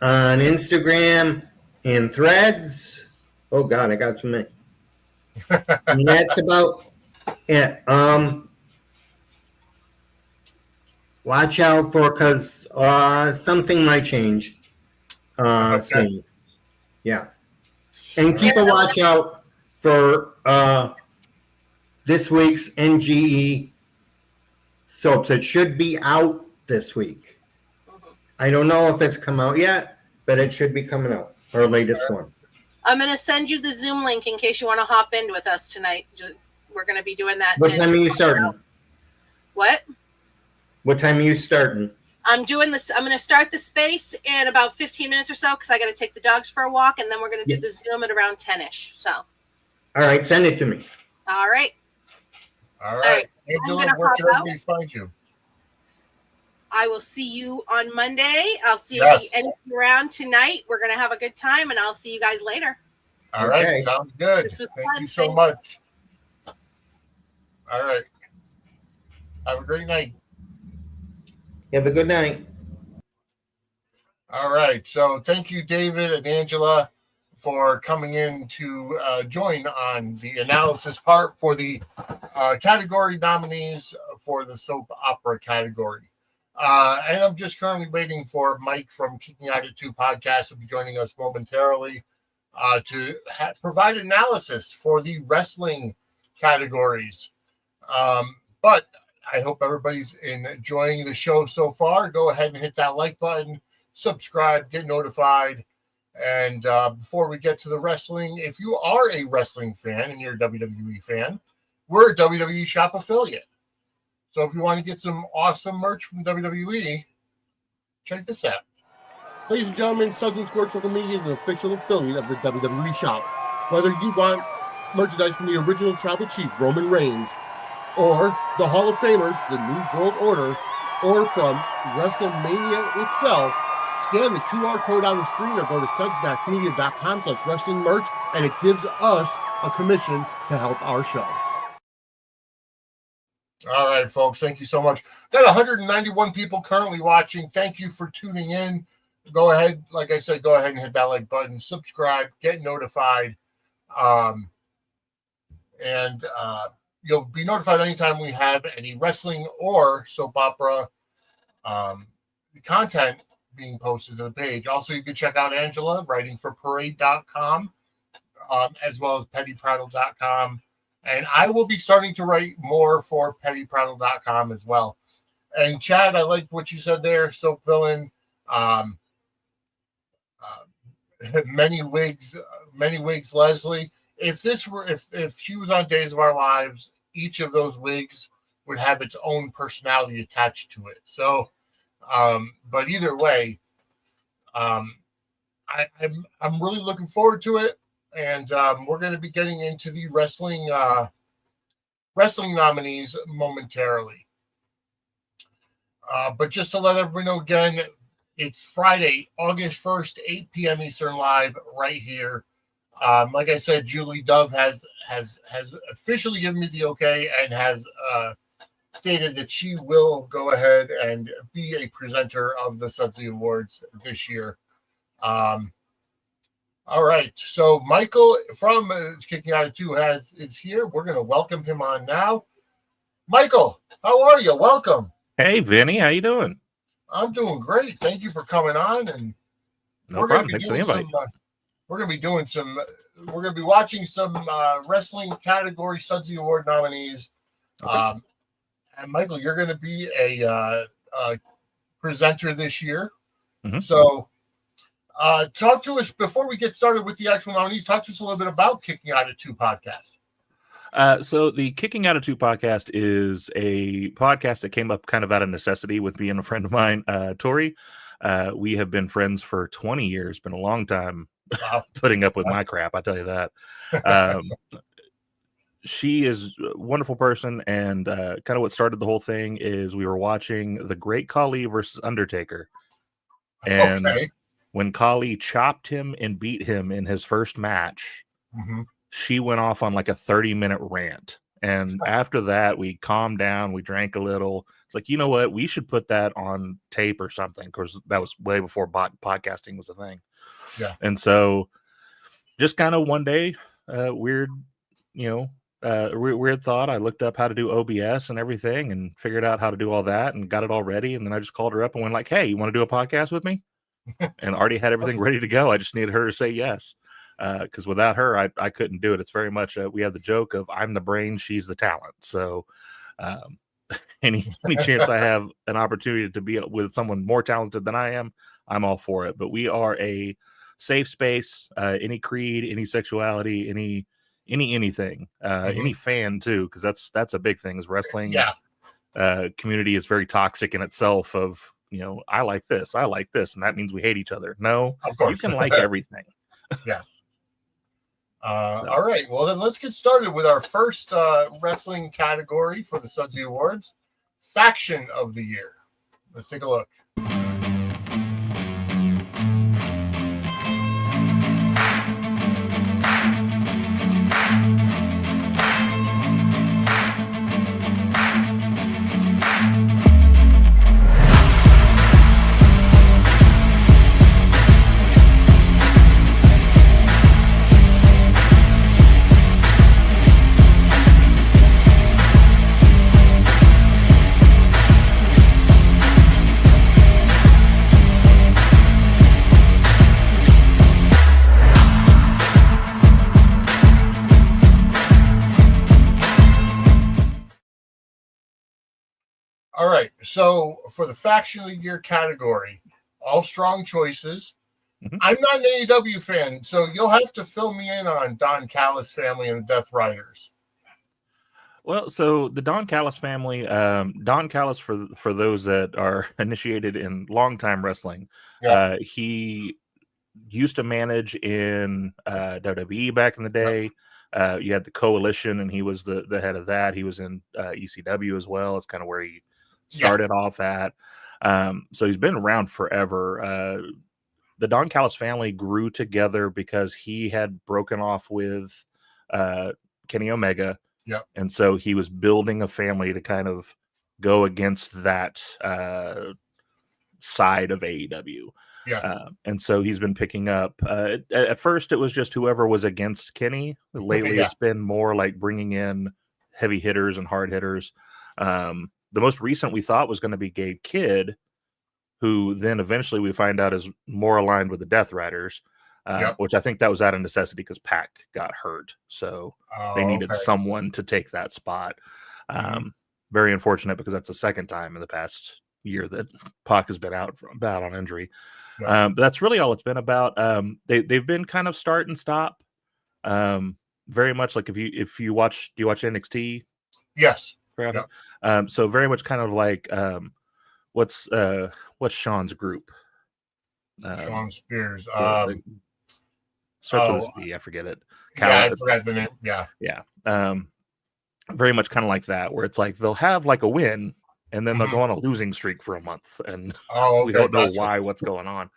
on Instagram and Threads. Oh God, I got too many. And that's about it. Watch out for because something might change soon. Yeah. And keep a watch out for this week's NGE soaps. It should be out this week. I don't know if it's come out yet, but it should be coming out, our latest one. I'm going to send you the Zoom link in case you want to hop in with us tonight. We're going to be doing that. What time are you starting? What? What time are you starting? I'm doing this. I'm going to start the space in about 15 minutes or so because I got to take the dogs for a walk, and then we're going to do the Zoom at around 10ish. So. All right, send it to me. All right. All right. Angela, where can everybody find you? I will see you on Monday. I'll see Yes. you around tonight. We're going to have a good time, and I'll see you guys later. All right. Sounds good. Thank you so much. All right. Have a great night. Have a good night. All right. So thank you, David and Angela, for coming in to join on the analysis part for the category nominees for the soap opera category. And I'm just currently waiting for Mike from Kicking Out at 2 podcast to be joining us momentarily to provide analysis for the wrestling categories. But I hope everybody's enjoying the show so far. Go ahead and hit that like button, subscribe, get notified. And before we get to the wrestling, if you are a wrestling fan and you're a WWE fan, we're a WWE Shop affiliate. So if you want to get some awesome merch from WWE, check this out. Ladies and gentlemen, Suds Media is an official affiliate of the WWE Shop. Whether you want merchandise from the original Tribal Chief, Roman Reigns, or the Hall of Famers, the New World Order, or from WrestleMania itself, scan the QR code on the screen or go to suds-media.com/wrestling merch, and it gives us a commission to help our show. All right, folks. Thank you so much. Got 191 people currently watching. Thank you for tuning in. Go ahead. Like I said, go ahead and hit that like button, subscribe, get notified. And you'll be notified anytime we have any wrestling or soap opera content being posted to the page. Also, you can check out Angela writing for parade.com as well as pettyprattle.com. And I will be starting to write more for pettyprattle.com as well. And Chad, I like what you said there. Soap villain, many wigs, Leslie. If she was on Days of Our Lives, each of those wigs would have its own personality attached to it. So, but either way, I'm really looking forward to it. And we're going to be getting into the wrestling nominees momentarily. But just to let everybody know again, it's Friday, August 1st, 8 p.m. Eastern live right here. Like I said, Julie Dove has officially given me the okay and has stated that she will go ahead and be a presenter of the Sudsy Awards this year. All right, so Michael from Kicking Out at 2 is here. We're going to welcome him on now. Michael, how are you? Welcome. Hey, Vinny, how you doing? I'm doing great. Thank you for coming on. And no problem. Thanks for the invite. We're going to be watching some wrestling category Sudsy Award nominees. Okay. And Michael, you're going to be a presenter this year. Mm-hmm. So talk to us before we get started with the actual nominees. Talk to us a little bit about Kicking Out at 2 podcast. So the Kicking Out at 2 podcast is a podcast that came up kind of out of necessity with me and a friend of mine, Tori. We have been friends for 20 years, been a long time. Wow. Putting up with my crap, I tell you that. She is a wonderful person, and kind of what started the whole thing is we were watching The Great Khali versus Undertaker. And when Khali chopped him and beat him in his first match, mm-hmm. she went off on like a 30-minute rant. And after that, we calmed down, we drank a little. It's like, you know what? We should put that on tape or something, because that was way before podcasting was a thing. Yeah. And so just kind of one day, weird thought. I looked up how to do OBS and everything and figured out how to do all that and got it all ready. And then I just called her up and went like, hey, you want to do a podcast with me? And already had everything ready to go. I just needed her to say yes. Because without her, I couldn't do it. It's very much, we have the joke of I'm the brain, she's the talent. So any chance I have an opportunity to be with someone more talented than I am, I'm all for it. But we are a safe space, any creed, any sexuality, anything, mm-hmm. any fan too, because that's a big thing. Is wrestling community is very toxic in itself. Of I like this, and that means we hate each other. No, you can like everything. Yeah. All right. Well, then let's get started with our first wrestling category for the Sudsy Awards, Faction of the Year. Let's take a look. All right. So for the Faction of the Year category, all strong choices. Mhm. I'm not an AEW fan, so you'll have to fill me in on Don Callis family and the Death Riders. Well, so the Don Callis family, Don Callis, for those that are initiated in longtime wrestling, Yeah. he used to manage in WWE back in the day. You had the Coalition, and he was the head of that. He was in ECW as well. It's kind of where he started off at. So he's been around forever. The Don Callis family grew together because he had broken off with Kenny Omega. Yeah. And so he was building a family to kind of go against that side of AEW. Yes. And so he's been picking up. At first, it was just whoever was against Kenny. Lately, Yeah. it's been more like bringing in heavy hitters and hard hitters. The most recent we thought was going to be Gabe Kidd, who then eventually we find out is more aligned with the Death Riders, which I think that was out of necessity because Pac got hurt. So they needed someone to take that spot. Very unfortunate because that's the second time in the past year that Pac has been out on injury. But that's really all it's been about. They've been kind of start and stop. Very much like if you watch, do you watch NXT? Yes. So very much kind of like what's Sean's group? Sean Spears. Starts with a C. I forget it. I forgot the name. Yeah. Very much kind of like that, where it's like they'll have like a win, and then they'll go on a losing streak for a month, and we don't know what's going on.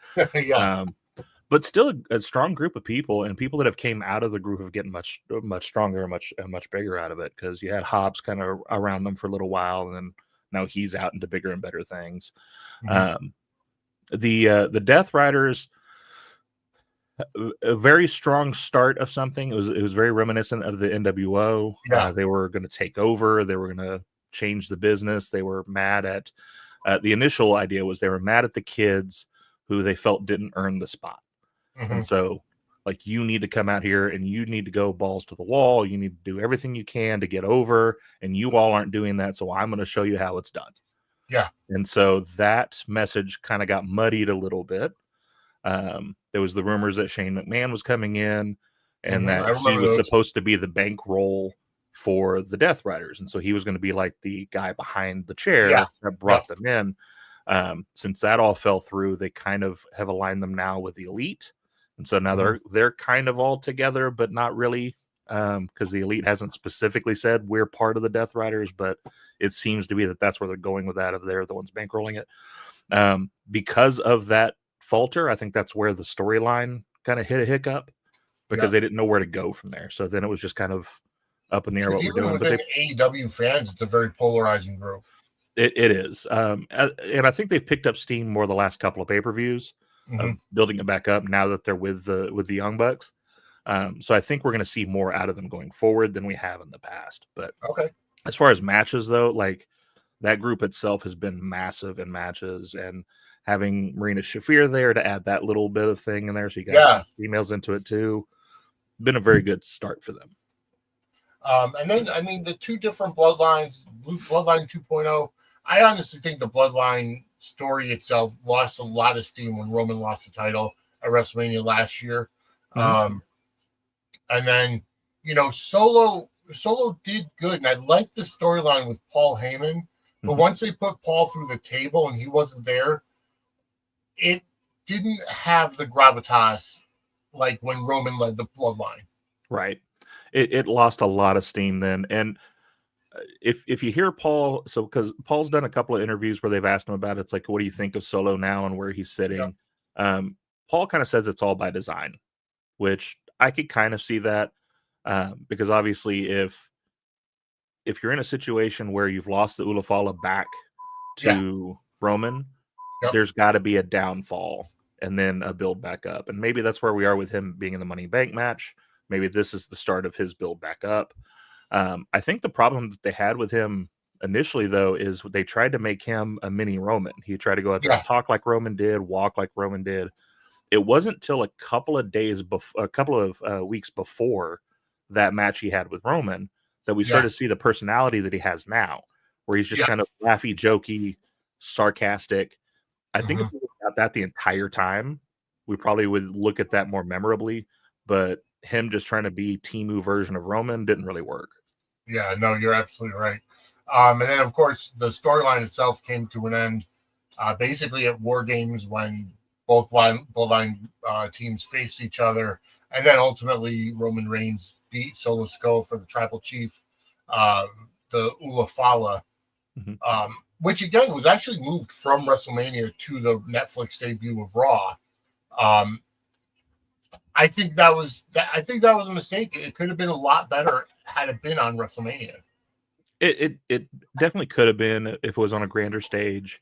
But still a strong group of people, and people that have came out of the group have getting much stronger, much bigger out of it, because you had Hobbs kind of around them for a little while, and then now he's out into bigger and better things. The Death Riders, a very strong start of something. It was very reminiscent of the NWO. They were going to take over. They were going to change the business. They were mad at the initial idea was they were mad at the kids who they felt didn't earn the spot. And so, like, you need to come out here and you need to go balls to the wall. You need to do everything you can to get over, and you all aren't doing that. So I'm going to show you how it's done. And so that message kind of got muddied a little bit. There was the rumors that Shane McMahon was coming in, and that he was supposed to be the bankroll for the Death Riders. And so he was going to be like the guy behind the chair that brought them in. Since that all fell through, they kind of have aligned them now with the Elite. And so now they're kind of all together, but not really, because the Elite hasn't specifically said we're part of the Death Riders, but it seems to be that that's where they're going with that, if they're the ones bankrolling it. Because of that falter, I think that's where the storyline kind of hit a hiccup, because they didn't know where to go from there. So then it was just kind of up in the air what we're doing. Within AEW fans, it's a very polarizing group. It is. And I think they've picked up steam more the last couple of pay-per-views, of building it back up now that they're with the Young Bucks. So I think we're going to see more out of them going forward than we have in the past. But as far as matches, though, like, that group itself has been massive in matches, and having Marina Shafir there to add that little bit of thing in there, so you got some females into it too, been a very good start for them. And then, I mean, the two different bloodlines, Bloodline 2.0, I honestly think the Bloodline story itself lost a lot of steam when Roman lost the title at WrestleMania last year. And then, you know, Solo did good, and I liked the storyline with Paul Heyman. But once they put Paul through the table and he wasn't there, it didn't have the gravitas like when Roman led the Bloodline. Right. It lost a lot of steam then. And if you hear Paul, so because Paul's done a couple of interviews where they've asked him about it, it's like, what do you think of Solo now and where he's sitting? Paul kind of says it's all by design, which I could kind of see that because obviously if you're in a situation where you've lost the Ulafala back to Roman, there's got to be a downfall and then a build back up. And maybe that's where we are with him being in the Money Bank match. Maybe this is the start of his build back up. I think the problem that they had with him initially, though, is they tried to make him a mini Roman. He tried to go out there and talk like Roman did, walk like Roman did. It wasn't till a couple of days before, a couple of weeks before that match he had with Roman that we started to see the personality that he has now, where he's just kind of laughy, jokey, sarcastic. I think if we got that the entire time, we probably would look at that more memorably. But him just trying to be Temu version of Roman didn't really work. Yeah, no, you're absolutely right. And then, of course, the storyline itself came to an end basically at War Games when both line teams faced each other. And then ultimately, Roman Reigns beat Solo Sikoa for the Tribal Chief, the Ulafala, which again was actually moved from WrestleMania to the Netflix debut of Raw. I think that was a mistake. It could have been a lot better had it been on WrestleMania. It definitely could have been if it was on a grander stage.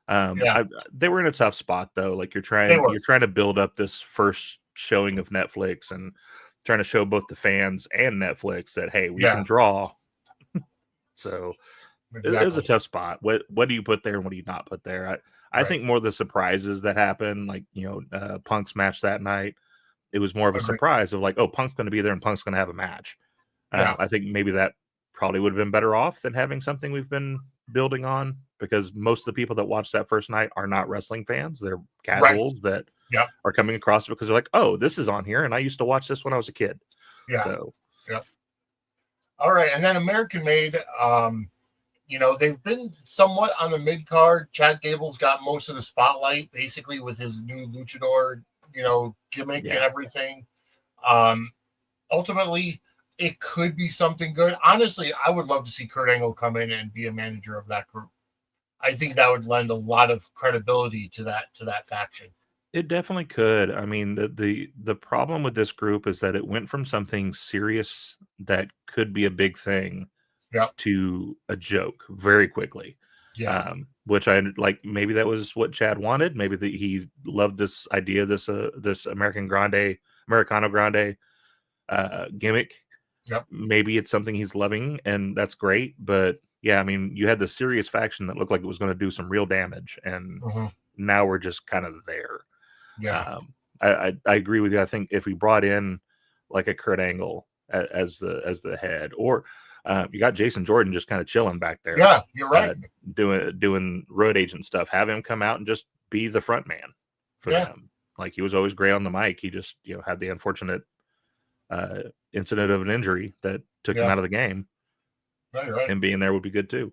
They were in a tough spot though. Like you're trying to build up this first showing of Netflix and trying to show both the fans and Netflix that hey, we can draw. So it was a tough spot. What do you put there and what do you not put there? I think more the surprises that happened, like Punk's match that night. It was more of a surprise of like, oh, Punk's going to be there and Punk's going to have a match. I think maybe that probably would have been better off than having something we've been building on, because most of the people that watched that first night are not wrestling fans. They're casuals that are coming across because they're like, oh, this is on here. And I used to watch this when I was a kid. So, all right. And then American Made, they've been somewhat on the mid card. Chad Gable's got most of the spotlight basically with his new luchador, gimmick and everything. Ultimately, it could be something good. Honestly, I would love to see Kurt Angle come in and be a manager of that group. I think that would lend a lot of credibility to that faction. It definitely could. I mean, the problem with this group is that it went from something serious that could be a big thing to a joke very quickly. Which I like. Maybe that was what Chad wanted. Maybe he loved this idea, this Americano Grande gimmick. Maybe it's something he's loving, and that's great. But yeah, I mean, you had the serious faction that looked like it was going to do some real damage, and now we're just kind of there. I agree with you. I think if we brought in like a Kurt Angle as the head, or you got Jason Jordan just kind of chilling back there. Yeah, you're right. Doing road agent stuff. Have him come out and just be the front man for them. Like he was always great on the mic. He just had the unfortunate incident of an injury that took him out of the game. Right. And being there would be good too.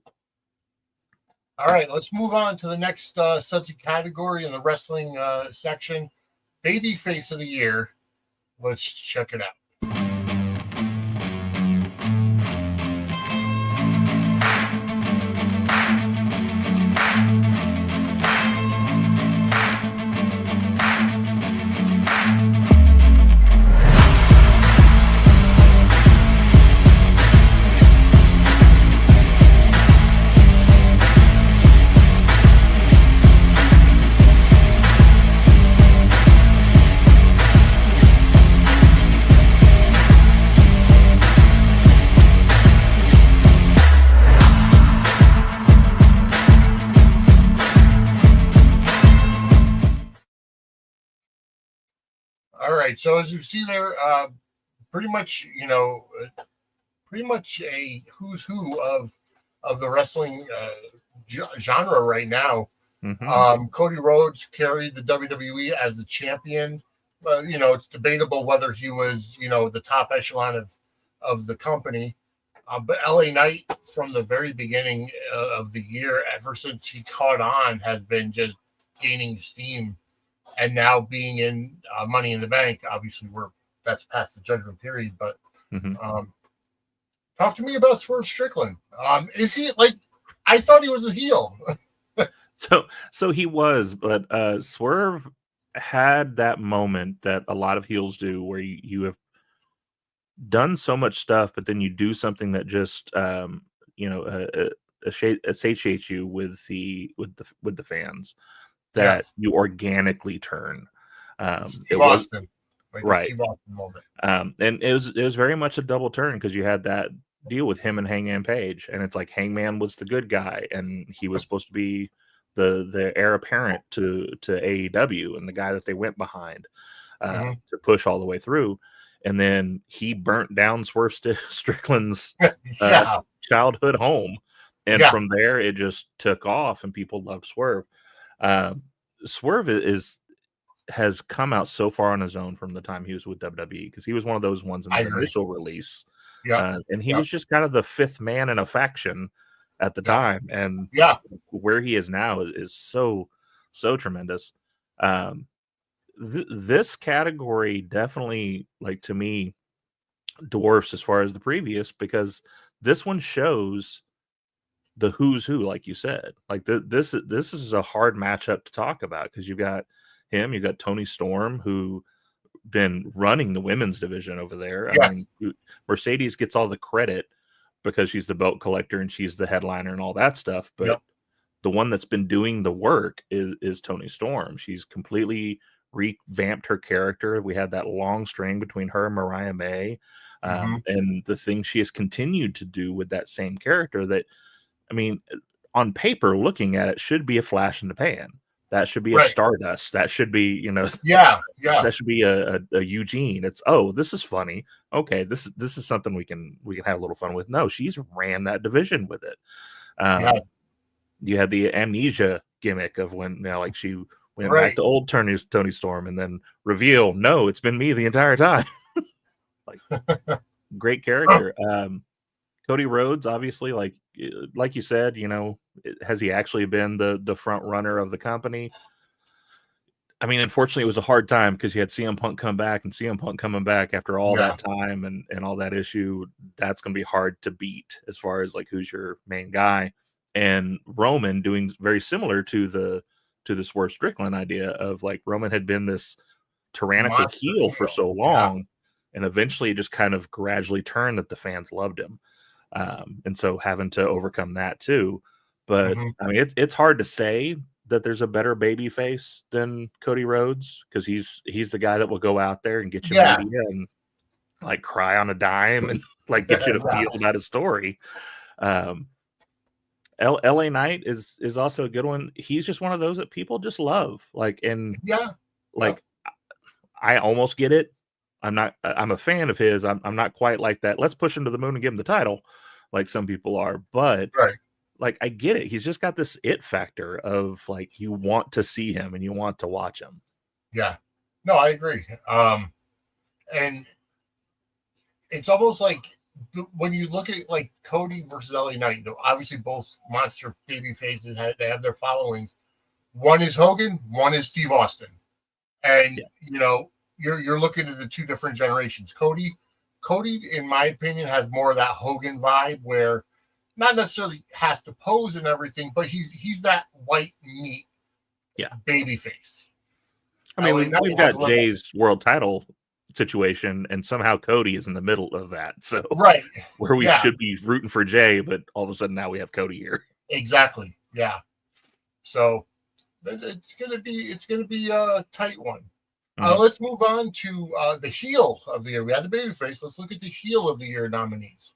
All right, let's move on to the next Sudsy category in the wrestling section. Babyface of the year. Let's check it out. All right, so as you see there, pretty much a who's who of the wrestling genre right now. Cody Rhodes carried the WWE as the champion. It's debatable whether he was, the top echelon of the company. But LA Knight, from the very beginning of the year, ever since he caught on, has been just gaining steam. And now being in Money in the Bank, obviously that's past the judgment period, but Talk to me about Swerve Strickland. Is he like? I thought he was a heel. So he was, but Swerve had that moment that a lot of heels do, where you have done so much stuff, but then you do something that just satiates you with the fans, that you organically turn. Steve Austin, right? Steve Austin moment. And it was very much a double turn, because you had that deal with him and Hangman Page, and it's like Hangman was the good guy, and he was supposed to be the heir apparent to AEW, and the guy that they went behind to push all the way through. And then he burnt down Swerve Strickland's childhood home, and from there it just took off, and people loved Swerve. Swerve has come out so far on his own from the time he was with WWE, because he was one of those ones in the initial release. And he was just kind of the fifth man in a faction at the time. And where he is now is so tremendous. This category definitely, like, to me, dwarfs as far as the previous, because this one shows the who's who, like you said. Like, this is a hard matchup to talk about, because you've got him, you've got Toni Storm, who been running the women's division over there. I mean, Mercedes gets all the credit because she's the belt collector and she's the headliner and all that stuff, but the one that's been doing the work is Toni Storm. She's completely revamped her character. We had that long string between her and Mariah May, and the things she has continued to do with that same character, that, I mean, on paper, looking at it, should be a flash in the pan. That should be a Stardust. That should be, that should be a Eugene. It's, oh, this is funny. Okay, this is something we can have a little fun with. No, she's ran that division with it. You had the amnesia gimmick of when, like, she went back to old Toni Storm, and then reveal, no, it's been me the entire time. Like, great character. Cody Rhodes, obviously, like you said, has he actually been the front runner of the company? I mean, unfortunately, it was a hard time, because you had CM Punk come back, and CM Punk coming back after all that time and all that issue. That's going to be hard to beat as far as, like, who's your main guy. And Roman doing very similar to the Swerve Strickland idea of, like, Roman had been this tyrannical heel for so long, and eventually it just kind of gradually turned that the fans loved him. And so having to overcome that too. But I mean, it's hard to say that there's a better baby face than Cody Rhodes, because he's the guy that will go out there and get you media and, like, cry on a dime and, like, get you to feel about his story. LA Knight is also a good one. He's just one of those that people just love. Like, and I almost get it. I'm a fan of his. I'm not quite like that. Let's push him to the moon and give him the title, like some people are. But like, I get it. He's just got this it factor of, like, you want to see him and you want to watch him. Yeah, no, I agree. And it's almost like, when you look at, like, Cody versus LA Knight, obviously both monster baby faces, they have their followings. One is Hogan, one is Steve Austin, and you're looking at the two different generations. Cody, in my opinion, has more of that Hogan vibe, where not necessarily has to pose and everything, but he's that white meat, baby face. I mean, we've got Jay's world title situation, and somehow Cody is in the middle of that. So where we should be rooting for Jay, but all of a sudden now we have Cody here. Exactly. Yeah. So it's gonna be a tight one. Let's move on to the heel of the year. We had the babyface. Let's look at the heel of the year nominees.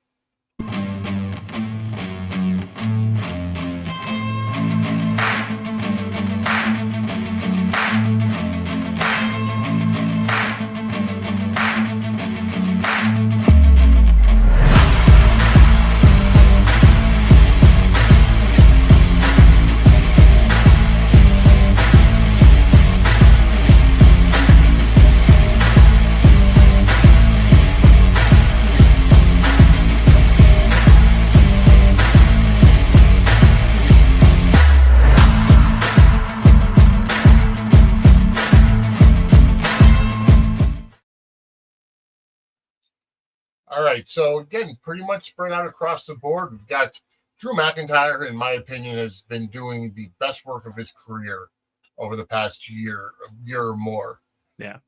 right. So again, pretty much spread out across the board. We've got Drew McIntyre, in my opinion, has been doing the best work of his career over the past year or more. Yeah.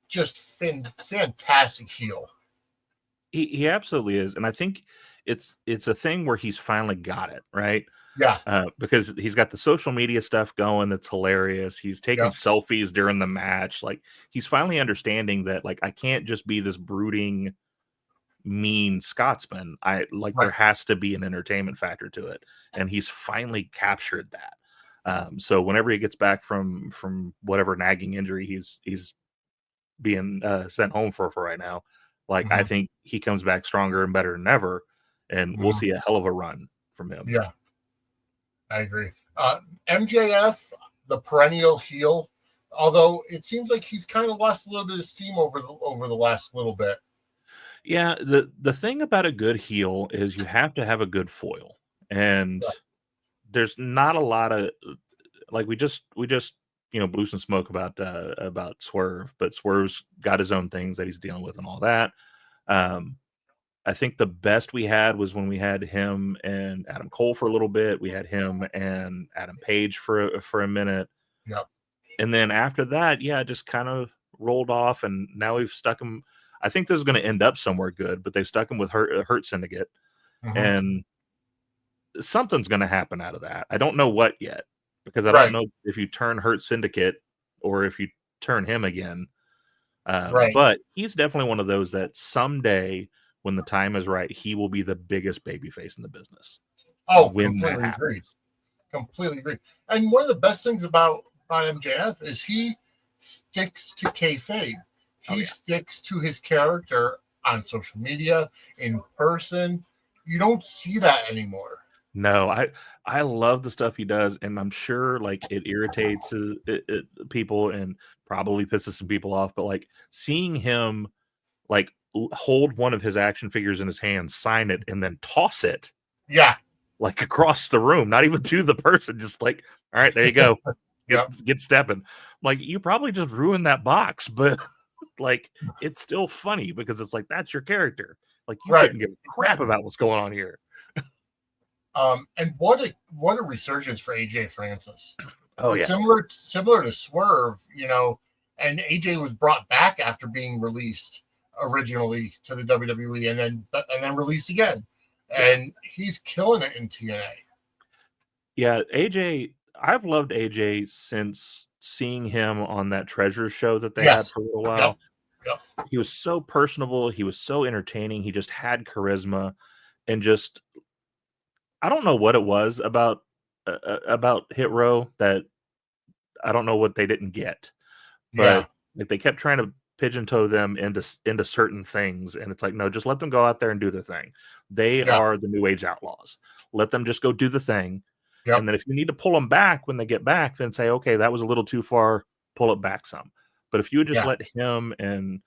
Just fantastic heel. He absolutely is. And I think it's a thing where he's finally got it, right? Yeah. Because he's got the social media stuff going that's hilarious. He's taking selfies during the match. Like, he's finally understanding that, like, I can't just be this brooding, mean Scotsman. There has to be an entertainment factor to it. And he's finally captured that. So whenever he gets back from whatever nagging injury he's being sent home for right now, like, I think he comes back stronger and better than ever, and we'll see a hell of a run from him. Yeah, I agree. MJF, the perennial heel, although it seems like he's kind of lost a little bit of steam over the last little bit. Yeah, the thing about a good heel is you have to have a good foil, and there's not a lot of, like, we just blew some smoke about Swerve, but Swerve's got his own things that he's dealing with and all that. I think the best we had was when we had him and Adam Cole for a little bit. We had him and Adam Page for a minute. Yep. And then after that, just kind of rolled off, and now we've stuck him. I think this is going to end up somewhere good, but they've stuck him with Hurt Syndicate, and something's going to happen out of that. I don't know what yet, because I don't know if you turn Hurt Syndicate or if you turn him again. But he's definitely one of those that someday, when the time is right, he will be the biggest babyface in the business. Oh, completely agree. Completely agree. And one of the best things about MJF is he sticks to kayfabe. He sticks to his character on social media, in person. You don't see that anymore. No, I love the stuff he does, and I'm sure, like, it irritates people and probably pisses some people off, but, like, seeing him, like, hold one of his action figures in his hand, sign it, and then toss it, like, across the room, not even to the person, just like, all right, there you go, get stepping. Like, you probably just ruined that box, but, like, it's still funny because it's like, that's your character. Like, you couldn't give a crap about what's going on here. And what a resurgence for AJ Francis. Oh, yeah. Similar to Swerve, and AJ was brought back after being released originally to the WWE and then released again. And he's killing it in TNA. Yeah, AJ, I've loved AJ since seeing him on that Treasure show that they had for a little while. Yep. He was so personable. He was so entertaining. He just had charisma, and just, I don't know what it was about Hit Row that I don't know what they didn't get, but like, they kept trying to pigeon-toe them into certain things, and it's like, no, just let them go out there and do their thing. They are the New Age Outlaws. Let them just go do the thing. And then if you need to pull them back when they get back, then say, okay, that was a little too far, pull it back some. But if you would just let him and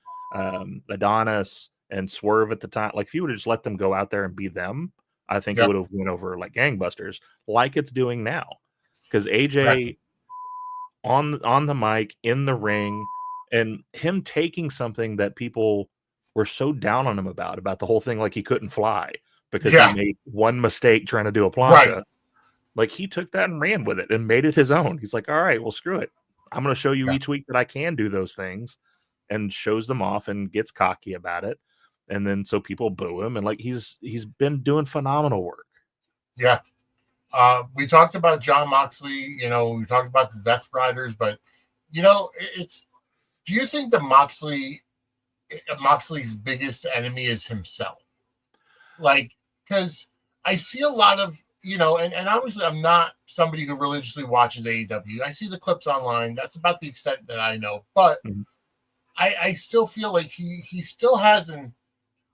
Adonis and Swerve at the time, like, if you would have just let them go out there and be them, I think it would have went over like gangbusters, like it's doing now. Because AJ on the mic, in the ring, and him taking something that people were so down on him about the whole thing, like he couldn't fly because he made one mistake trying to do a plancha. Like, he took that and ran with it and made it his own. He's like, all right, well, screw it. I'm going to show you each week that I can do those things, and shows them off and gets cocky about it. And then so people boo him, and like, he's been doing phenomenal work. Yeah. We talked about Jon Moxley, we talked about the Death Riders, but do you think that Moxley's biggest enemy is himself? Like, because I see a lot of, and obviously I'm not somebody who religiously watches AEW. I see the clips online. That's about the extent that I know. But I still feel like he still has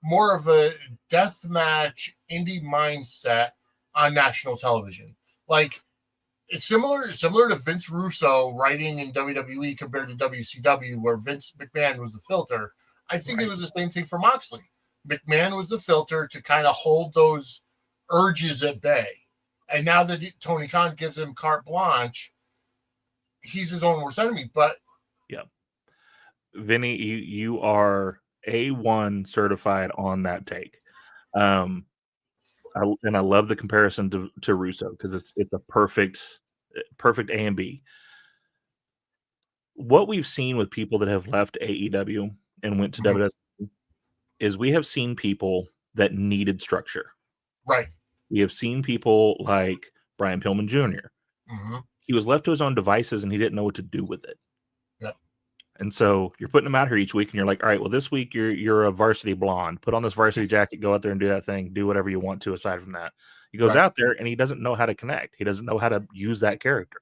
more of a deathmatch indie mindset on national television. Like, it's similar to Vince Russo writing in WWE compared to WCW, where Vince McMahon was the filter. I think it was the same thing for Moxley. McMahon was the filter to kind of hold those urges at bay. And now that Tony Khan gives him carte blanche, he's his own worst enemy. But Vinny, you are A1 certified on that take. I love the comparison to Russo because it's a perfect A and B. What we've seen with people that have left AEW and went to WWE is we have seen people that needed structure. Right. We have seen people like Brian Pillman Jr. He was left to his own devices and he didn't know what to do with it. Yep. And so you're putting him out here each week and you're like, all right, well, this week you're a varsity blonde. Put on this varsity jacket, go out there and do that thing. Do whatever you want to aside from that. He goes out there and he doesn't know how to connect. He doesn't know how to use that character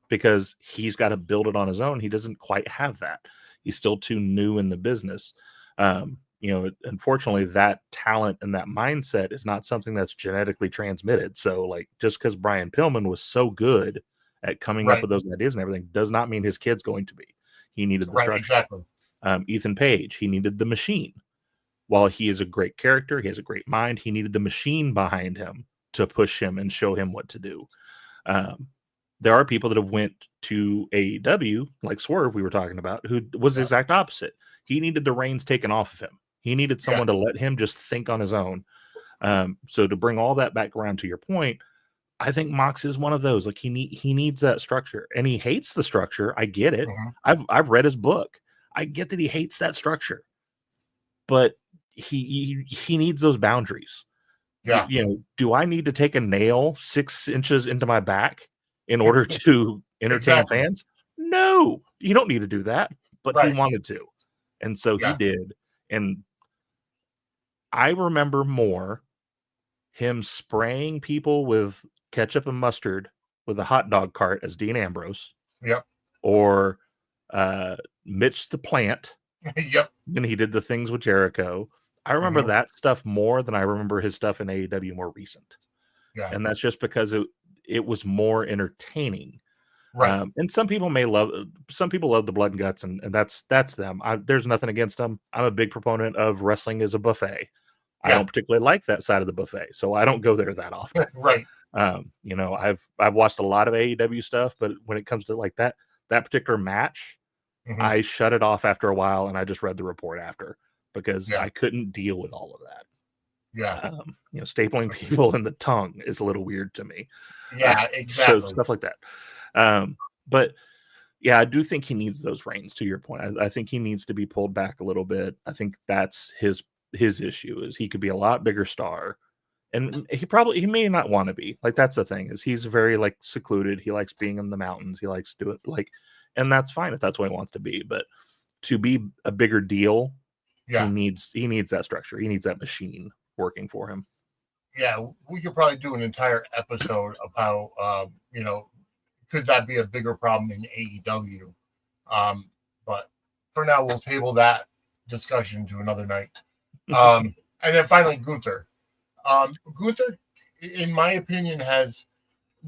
because he's got to build it on his own. He doesn't quite have that. He's still too new in the business. Unfortunately, that talent and that mindset is not something that's genetically transmitted. So, like, just because Brian Pillman was so good at coming up with those ideas and everything does not mean his kid's going to be. He needed the structure. Exactly. Ethan Page, he needed the machine. While he is a great character, he has a great mind, he needed the machine behind him to push him and show him what to do. There are people that have went to AEW, like Swerve we were talking about, who was the exact opposite. He needed the reins taken off of him. He needed someone to let him just think on his own. So to bring all that back around to your point, I think Mox is one of those. Like he needs that structure, and he hates the structure. I get it. I've read his book. I get that he hates that structure, but he needs those boundaries. Yeah. Do I need to take a nail 6 inches into my back in order to entertain fans? No, you don't need to do that. But he wanted to, and so he did. And I remember more him spraying people with ketchup and mustard with a hot dog cart as Dean Ambrose. Or Mitch the Plant. When he did the things with Jericho. I remember that stuff more than I remember his stuff in AEW more recent. And that's just because it was more entertaining. And some people love the blood and guts, and that's them. There's nothing against them. I'm a big proponent of wrestling as a buffet. I don't particularly like that side of the buffet, so I don't go there that often. I've watched a lot of AEW stuff, but when it comes to like that particular match, I shut it off after a while, and I just read the report after because I couldn't deal with all of that. Stapling people in the tongue is a little weird to me. So stuff like that. But yeah, I do think he needs those reins. To your point, I think he needs to be pulled back a little bit. I think that's his issue is he could be a lot bigger star, and he may not want to be. Like that's the thing is he's very like secluded. He likes being in the mountains. He likes to do it like, and that's fine if that's what he wants to be. But to be a bigger deal, he needs that structure. He needs that machine working for him. Yeah, we could probably do an entire episode of how could that be a bigger problem in AEW? But for now, we'll table that discussion to another night. And then finally, Gunther. Gunther, in my opinion, has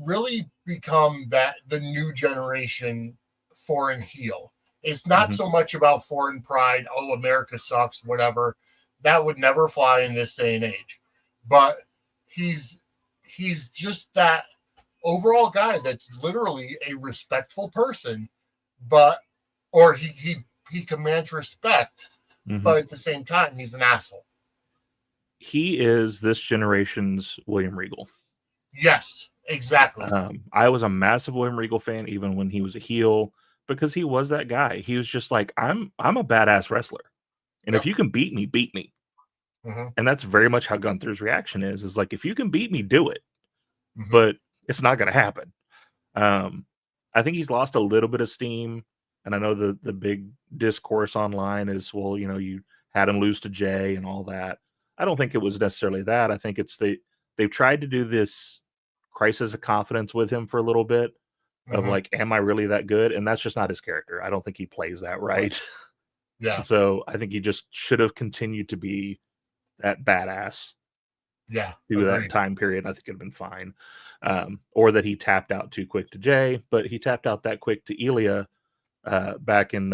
really become the new generation foreign heel. It's not so much about foreign pride. Oh, America sucks, whatever. That would never fly in this day and age. But he's just that overall guy that's literally a respectful person, or he commands respect, but at the same time, he's an asshole. He is this generation's William Regal. Yes, exactly. I was a massive William Regal fan even when he was a heel because he was that guy. He was just like, I'm a badass wrestler. And if you can beat me, beat me. And that's very much how Gunther's reaction is like, if you can beat me, do it. But it's not going to happen. I think he's lost a little bit of steam. And I know the big discourse online is, well, you had him lose to Jay and all that. I don't think it was necessarily that. I think it's they've tried to do this crisis of confidence with him for a little bit of like, am I really that good? And that's just not his character. I don't think he plays that right. Yeah. So I think he just should have continued to be that badass. Yeah. Through that time period. I think it'd been fine. Or that he tapped out too quick to Jay, but he tapped out that quick to Ilya back in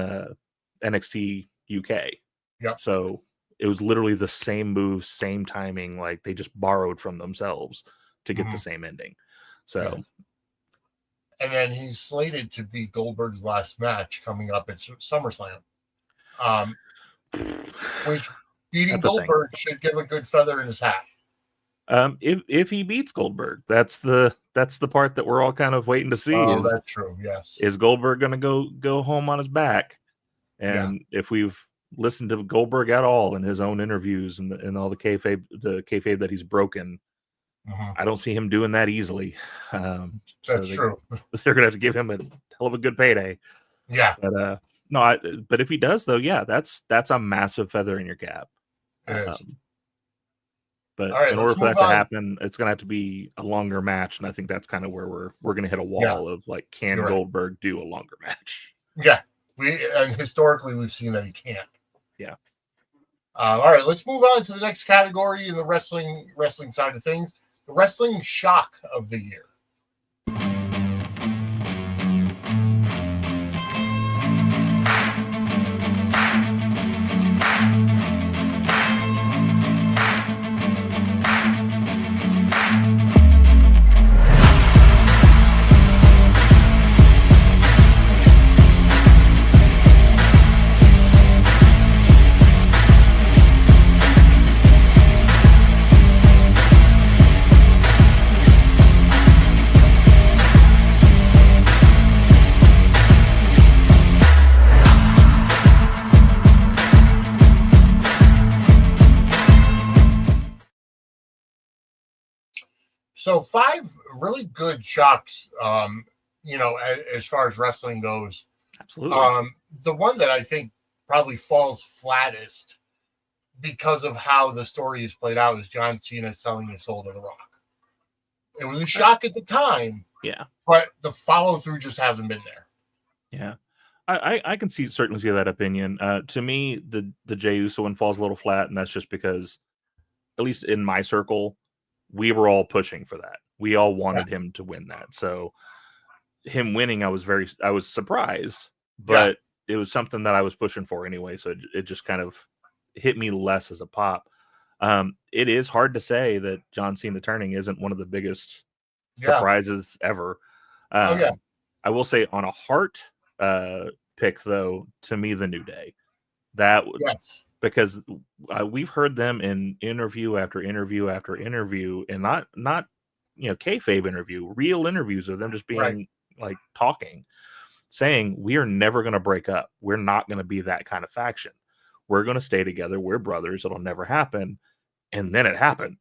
NXT UK. Yep. So it was literally the same move, same timing. Like they just borrowed from themselves to get the same ending. So, and then he's slated to be Goldberg's last match coming up at SummerSlam. which beating That's a thing. Goldberg should give a good feather in his hat. If he beats Goldberg, that's the part that we're all kind of waiting to see. Oh, that's true. Yes. Is Goldberg going to go home on his back? And if we've listened to Goldberg at all in his own interviews and all the kayfabe that he's broken, I don't see him doing that easily. That's true. They're going to have to give him a hell of a good payday. Yeah. But but if he does, though, yeah, that's a massive feather in your cap. It is. But right, in order for that to happen, it's going to have to be a longer match, and I think that's kind of where we're going to hit a wall of like, can Goldberg do a longer match? Yeah, and historically we've seen that he can't. Yeah. All right, let's move on to the next category in the wrestling side of things: the wrestling shock of the year. So 5 really good shocks, as far as wrestling goes. Absolutely. The one that I think probably falls flattest because of how the story is played out is John Cena selling his soul to The Rock. It was a shock at the time. Yeah. But the follow through just hasn't been there. Yeah. I can certainly see that opinion. To me, the Jey Uso one falls a little flat, and that's just because, at least in my circle, we were all pushing for that. We all wanted him to win that. So him winning, I was surprised, but it was something that I was pushing for anyway. So it just kind of hit me less as a pop. It is hard to say that John Cena turning isn't one of the biggest surprises ever. I will say on a heart pick, though, to me, the New Day. That because we've heard them in interview after interview after interview, and not kayfabe interview, real interviews of them just being like talking, saying we are never going to break up. We're not going to be that kind of faction. We're going to stay together. We're brothers. It'll never happen. And then it happened.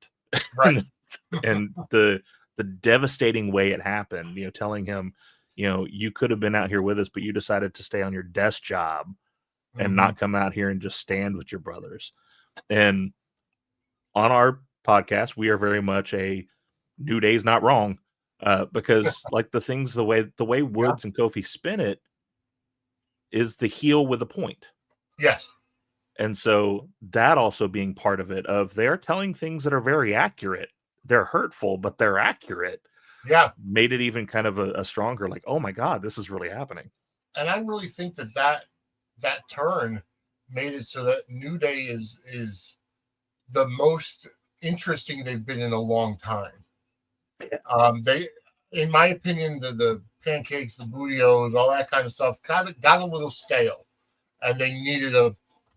Right. And the devastating way it happened, telling him, you could have been out here with us, but you decided to stay on your desk job and not come out here and just stand with your brothers. And on our podcast, we are very much a New Day's not wrong, because like the way Woods and Kofi spin it is the heel with a point. Yes. And so that also being part of it, of they're telling things that are very accurate. They're hurtful, but they're accurate. Yeah. Made it even kind of a stronger, like, oh my God, this is really happening. And I really think that turn made it so that New Day is the most interesting they've been in a long time. They, in my opinion, the pancakes, the bootios, all that kind of stuff got a little stale, and they needed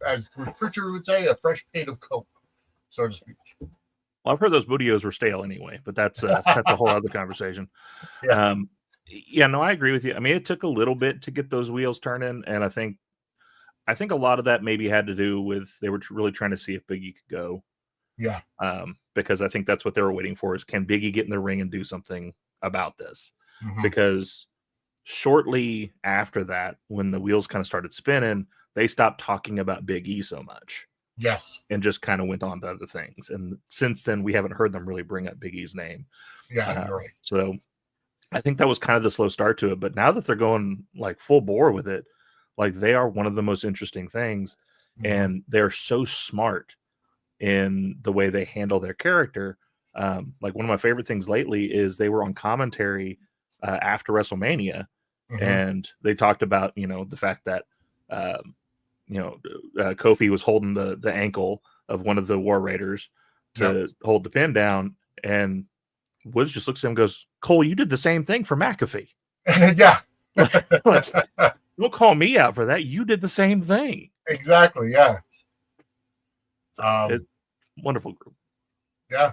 as Bruce Pritchard would say, a fresh pint of Coke, so to speak. Well, I've heard those bootios were stale anyway, but that's a whole other conversation. No, I agree with you. I mean, it took a little bit to get those wheels turning, and I think a lot of that maybe had to do with they were really trying to see if Big E could go. Yeah. Because I think that's what they were waiting for, is can Big E get in the ring and do something about this? Because shortly after that, when the wheels kind of started spinning, they stopped talking about Big E so much. Yes. And just kind of went on to other things. And since then, we haven't heard them really bring up Big E's name. Yeah, you're right. So I think that was kind of the slow start to it. But now that they're going like full bore with it, like they are one of the most interesting things. And they're so smart in the way they handle their character. Like one of my favorite things lately is they were on commentary after WrestleMania, and they talked about, the fact that, Kofi was holding the ankle of one of the War Raiders to hold the pin down, and Woods just looks at him and goes, "Cole, you did the same thing for McAfee." Yeah. Like, don't call me out for that. You did the same thing. Exactly. Yeah. It, wonderful group. Yeah.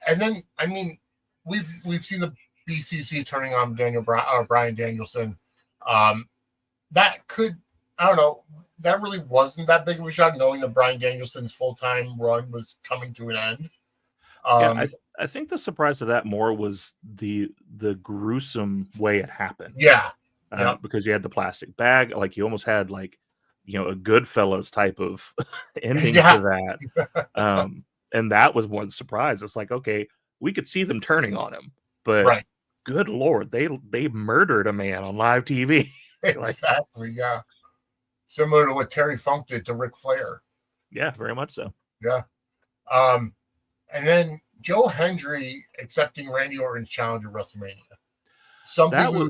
And then, I mean, we've seen the BCC turning on Brian Danielson. That could, I don't know, that really wasn't that big of a shock, knowing that Brian Danielson's full-time run was coming to an end. I think the surprise of that more was the gruesome way it happened. Yeah. Because you had the plastic bag, like you almost had like, you know, a Goodfellas type of ending to that. And that was one surprise. It's like, okay, we could see them turning on him, but good Lord, they murdered a man on live TV. Exactly. Yeah. Similar to what Terry Funk did to Ric Flair. Yeah, very much so. Yeah. And then Joe Hendry accepting Randy Orton's challenge at WrestleMania. Something we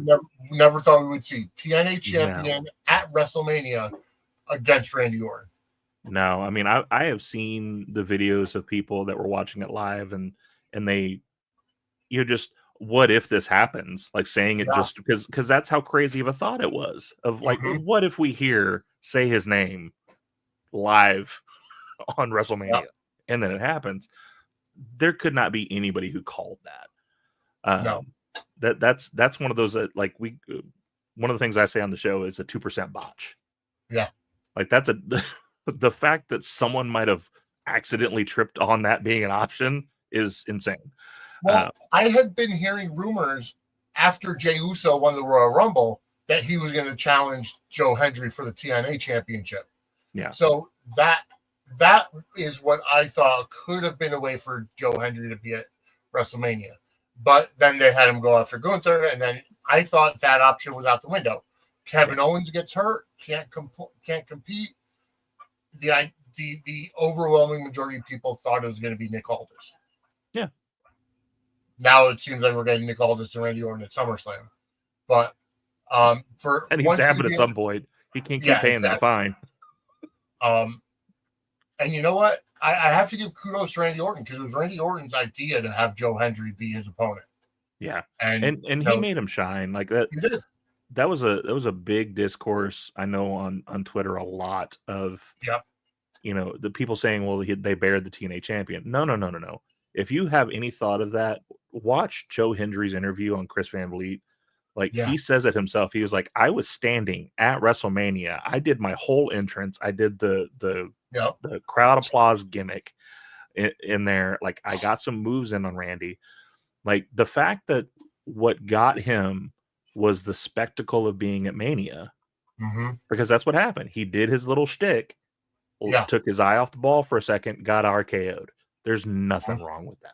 never thought we would see. TNA champion at WrestleMania against Randy Orton. No, I mean, I have seen the videos of people that were watching it live, and they, you know, just, what if this happens? Like saying it just because that's how crazy of a thought it was. Of like, what if we say his name live on WrestleMania, and then it happens? There could not be anybody who called that. No. That's one of those like one of the things I say on the show is a 2% botch. Yeah, like that's the fact that someone might have accidentally tripped on that being an option is insane. Well, I had been hearing rumors after Jey Uso won the Royal Rumble that he was going to challenge Joe Hendry for the TNA championship. Yeah. So that is what I thought could have been a way for Joe Hendry to be at WrestleMania. But then they had him go after Gunther, and then I thought that option was out the window. Kevin Owens gets hurt, can't compete. The overwhelming majority of people thought it was going to be Nick Aldis. Yeah. Now it seems like we're getting Nick Aldis and Randy Orton at SummerSlam. But and he's happen at some point. He can't keep paying that fine. And you know what? I have to give kudos to Randy Orton, because it was Randy Orton's idea to have Joe Hendry be his opponent. Yeah, and he made him shine like that. He did. That was a big discourse, I know, on Twitter, a lot of you know, the people saying, well, they bared the TNA champion. No. If you have any thought of that, watch Joe Hendry's interview on Chris Van Vliet. Like he says it himself. He was like, I was standing at WrestleMania. I did my whole entrance. I did the crowd applause gimmick in there. Like I got some moves in on Randy. Like the fact that what got him was the spectacle of being at Mania, because that's what happened. He did his little shtick, took his eye off the ball for a second, got RKO'd. There's nothing wrong with that.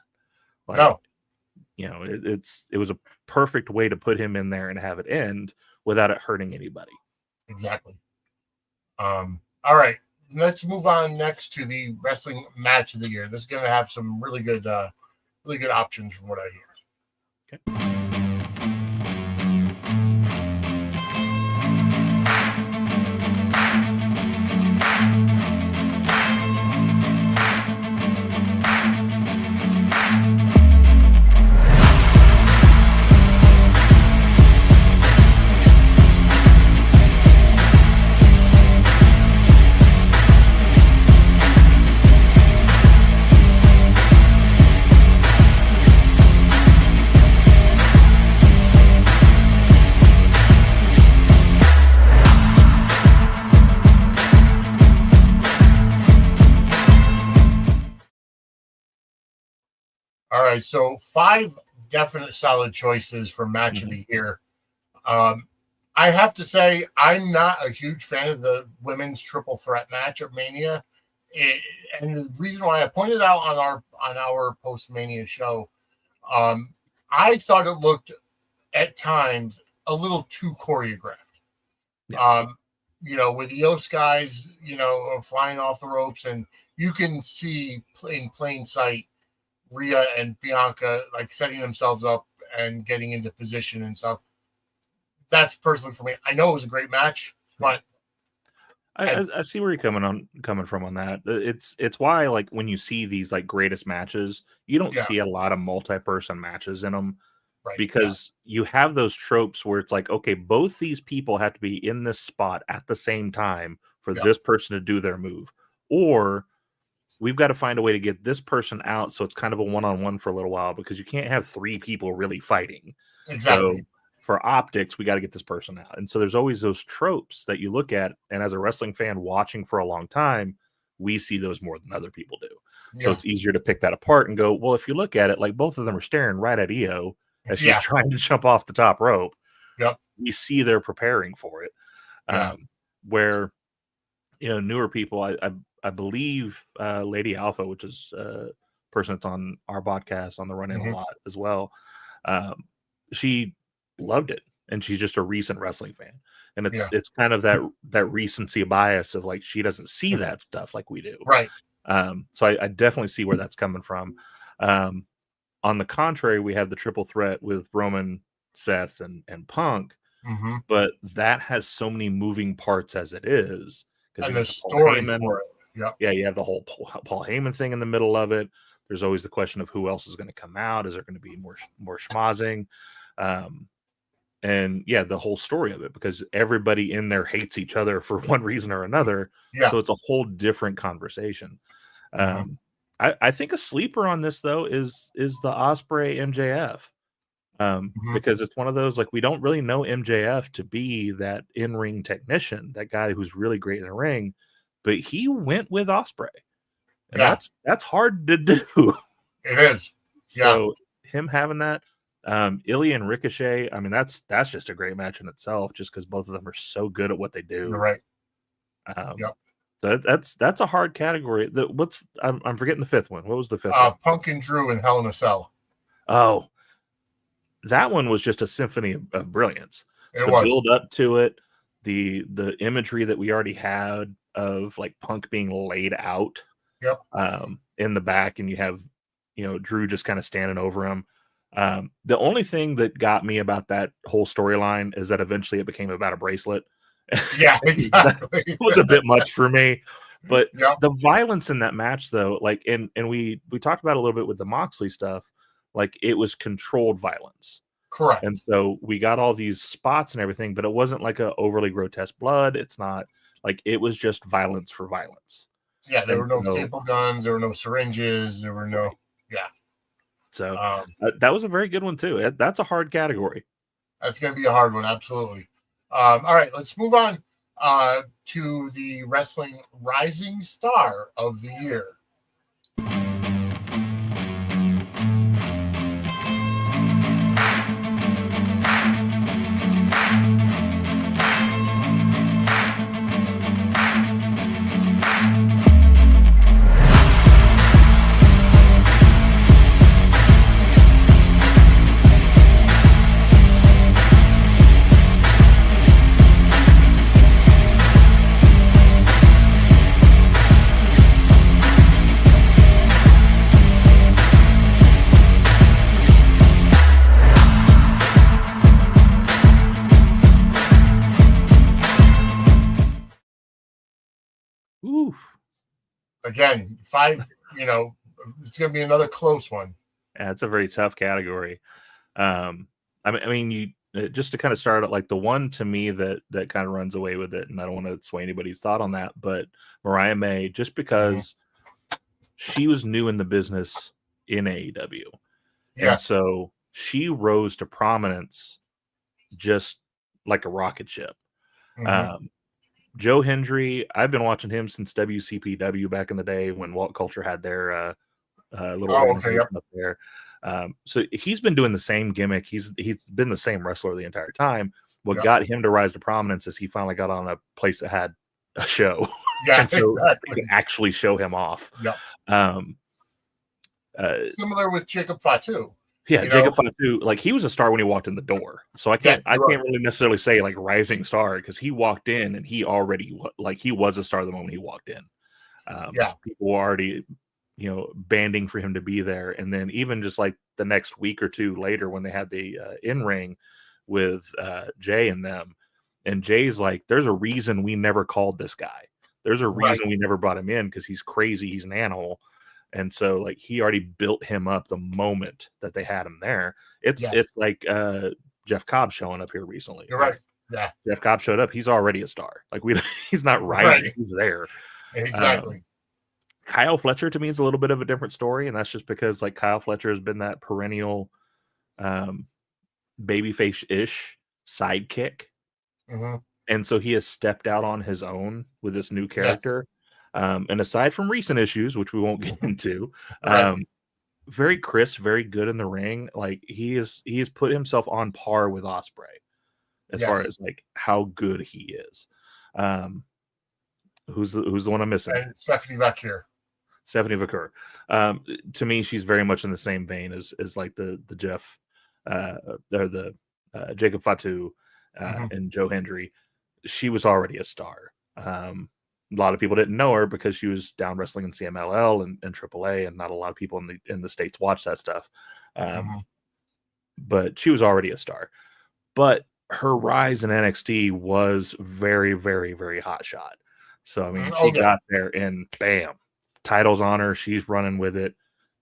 Like, no. You know, it was a perfect way to put him in there and have it end without it hurting anybody. Exactly. All right, let's move on next to the wrestling match of the year. This is going to have some really good options from what I hear. Okay. All right, so 5 definite solid choices for match of the year. I have to say, I'm not a huge fan of the women's triple threat match at Mania, and the reason why I pointed out on our post Mania show, I thought it looked at times a little too choreographed. You know, with the Os guys, you know, flying off the ropes, and you can see in plain sight Rhea and Bianca like setting themselves up and getting into position and stuff. That's personally for me. I know it was a great match, but I see where you're coming from on that. It's why, like, when you see these like greatest matches, you don't see a lot of multi-person matches in them, because you have those tropes where it's like, okay, both these people have to be in this spot at the same time for this person to do their move, or we've got to find a way to get this person out so it's kind of a one-on-one for a little while, because you can't have 3 people really fighting. Exactly. So for optics, we got to get this person out. And so there's always those tropes that you look at, and as a wrestling fan watching for a long time, we see those more than other people do. So it's easier to pick that apart and go, well, if you look at it, like both of them are staring right at Io as she's trying to jump off the top rope. Yep. We see they're preparing for it. Where, newer people, I believe Lady Alpha, which is a person that's on our podcast on the run-in a lot as well, she loved it, and she's just a recent wrestling fan, and it's kind of that recency bias of like she doesn't see that stuff like we do, right? So I definitely see where that's coming from. On the contrary, we have the triple threat with Roman, Seth, and Punk, but that has so many moving parts as it is, and the story for it. You have the whole Paul Heyman thing in the middle of it. There's always the question of who else is going to come out. Is there going to be more schmozzing? And the whole story of it, because everybody in there hates each other for one reason or another. So it's a whole different conversation. I think a sleeper on this though is the Ospreay MJF. Because it's one of those, like, we don't really know MJF to be that in-ring technician, that guy who's really great in the ring, but he went with Ospreay, and that's hard to do. It is. So him having that, Ilya and Ricochet, I mean, that's just a great match in itself, just because both of them are so good at what they do. You're right. That's a hard category. I'm forgetting the 5th one. What was the 5th one? Punk and Drew in Hell in a Cell. Oh, that one was just a symphony of brilliance. The build up to it, the imagery that we already had of like Punk being laid out in the back, and you have Drew just kind of standing over him. The only thing that got me about that whole storyline is that eventually it became about a bracelet. Yeah, exactly. It was a bit much for me. But the violence in that match, though, like, and we talked about a little bit with the Moxley stuff, like, it was controlled violence. Correct. And so we got all these spots and everything, but it wasn't like a overly grotesque blood. It's not like, it was just violence for violence. Yeah, there were no staple guns, there were no syringes, there were no So that was a very good one too. That's a hard category. That's going to be a hard one, absolutely. All right, let's move on to the Wrestling Rising Star of the Year. Again, 5, it's going to be another close one. Yeah, it's a very tough category. I mean, you just to kind of start out, like, the one to me that kind of runs away with it, and I don't want to sway anybody's thought on that, but Mariah May, just because she was new in the business in AEW. And so she rose to prominence just like a rocket ship. Joe Hendry, I've been watching him since WCPW back in the day when Walt Culture had their little organization up there. So he's been doing the same gimmick. He's been the same wrestler the entire time. What got him to rise to prominence is he finally got on a place that had a show. And so they can actually show him off. Similar with Jacob Fatu. Yeah, Jacob Fatu, like, he was a star when he walked in the door. So I can't really necessarily say like rising star, because he walked in and he already he was a star the moment he walked in. People were already banding for him to be there. And then even just like the next week or two later, when they had the in-ring with Jay and them, and Jay's like, there's a reason we never called this guy. There's a reason we never brought him in, because he's crazy, he's an animal. And so, like, he already built him up the moment that they had him there. It's like Jeff Cobb showing up here recently. You're right. Yeah. Jeff Cobb showed up. He's already a star. Like, he's not rising. He's there. Exactly. Kyle Fletcher to me is a little bit of a different story, and that's just because like Kyle Fletcher has been that perennial babyface-ish sidekick. Mm-hmm. And so he has stepped out on his own with this new Yes. character. And aside from recent issues, which we won't get into, Right. very crisp, very good in the ring. Like he has put himself on par with Osprey as far Yes. as like how good he is. Who's the one I'm missing? And Stephanie Vacquier. Stephanie Vacquier. To me, she's very much in the same vein as like the Jeff or the Jacob Fatu and Joe Hendry. She was already a star. A lot of people didn't know her because she was down wrestling in CMLL and AAA, and not a lot of people in the States watch that stuff. But she was already a star. But her rise in NXT was very, very, very hot shot. So I mean, she got there and bam, titles on her. She's running with it.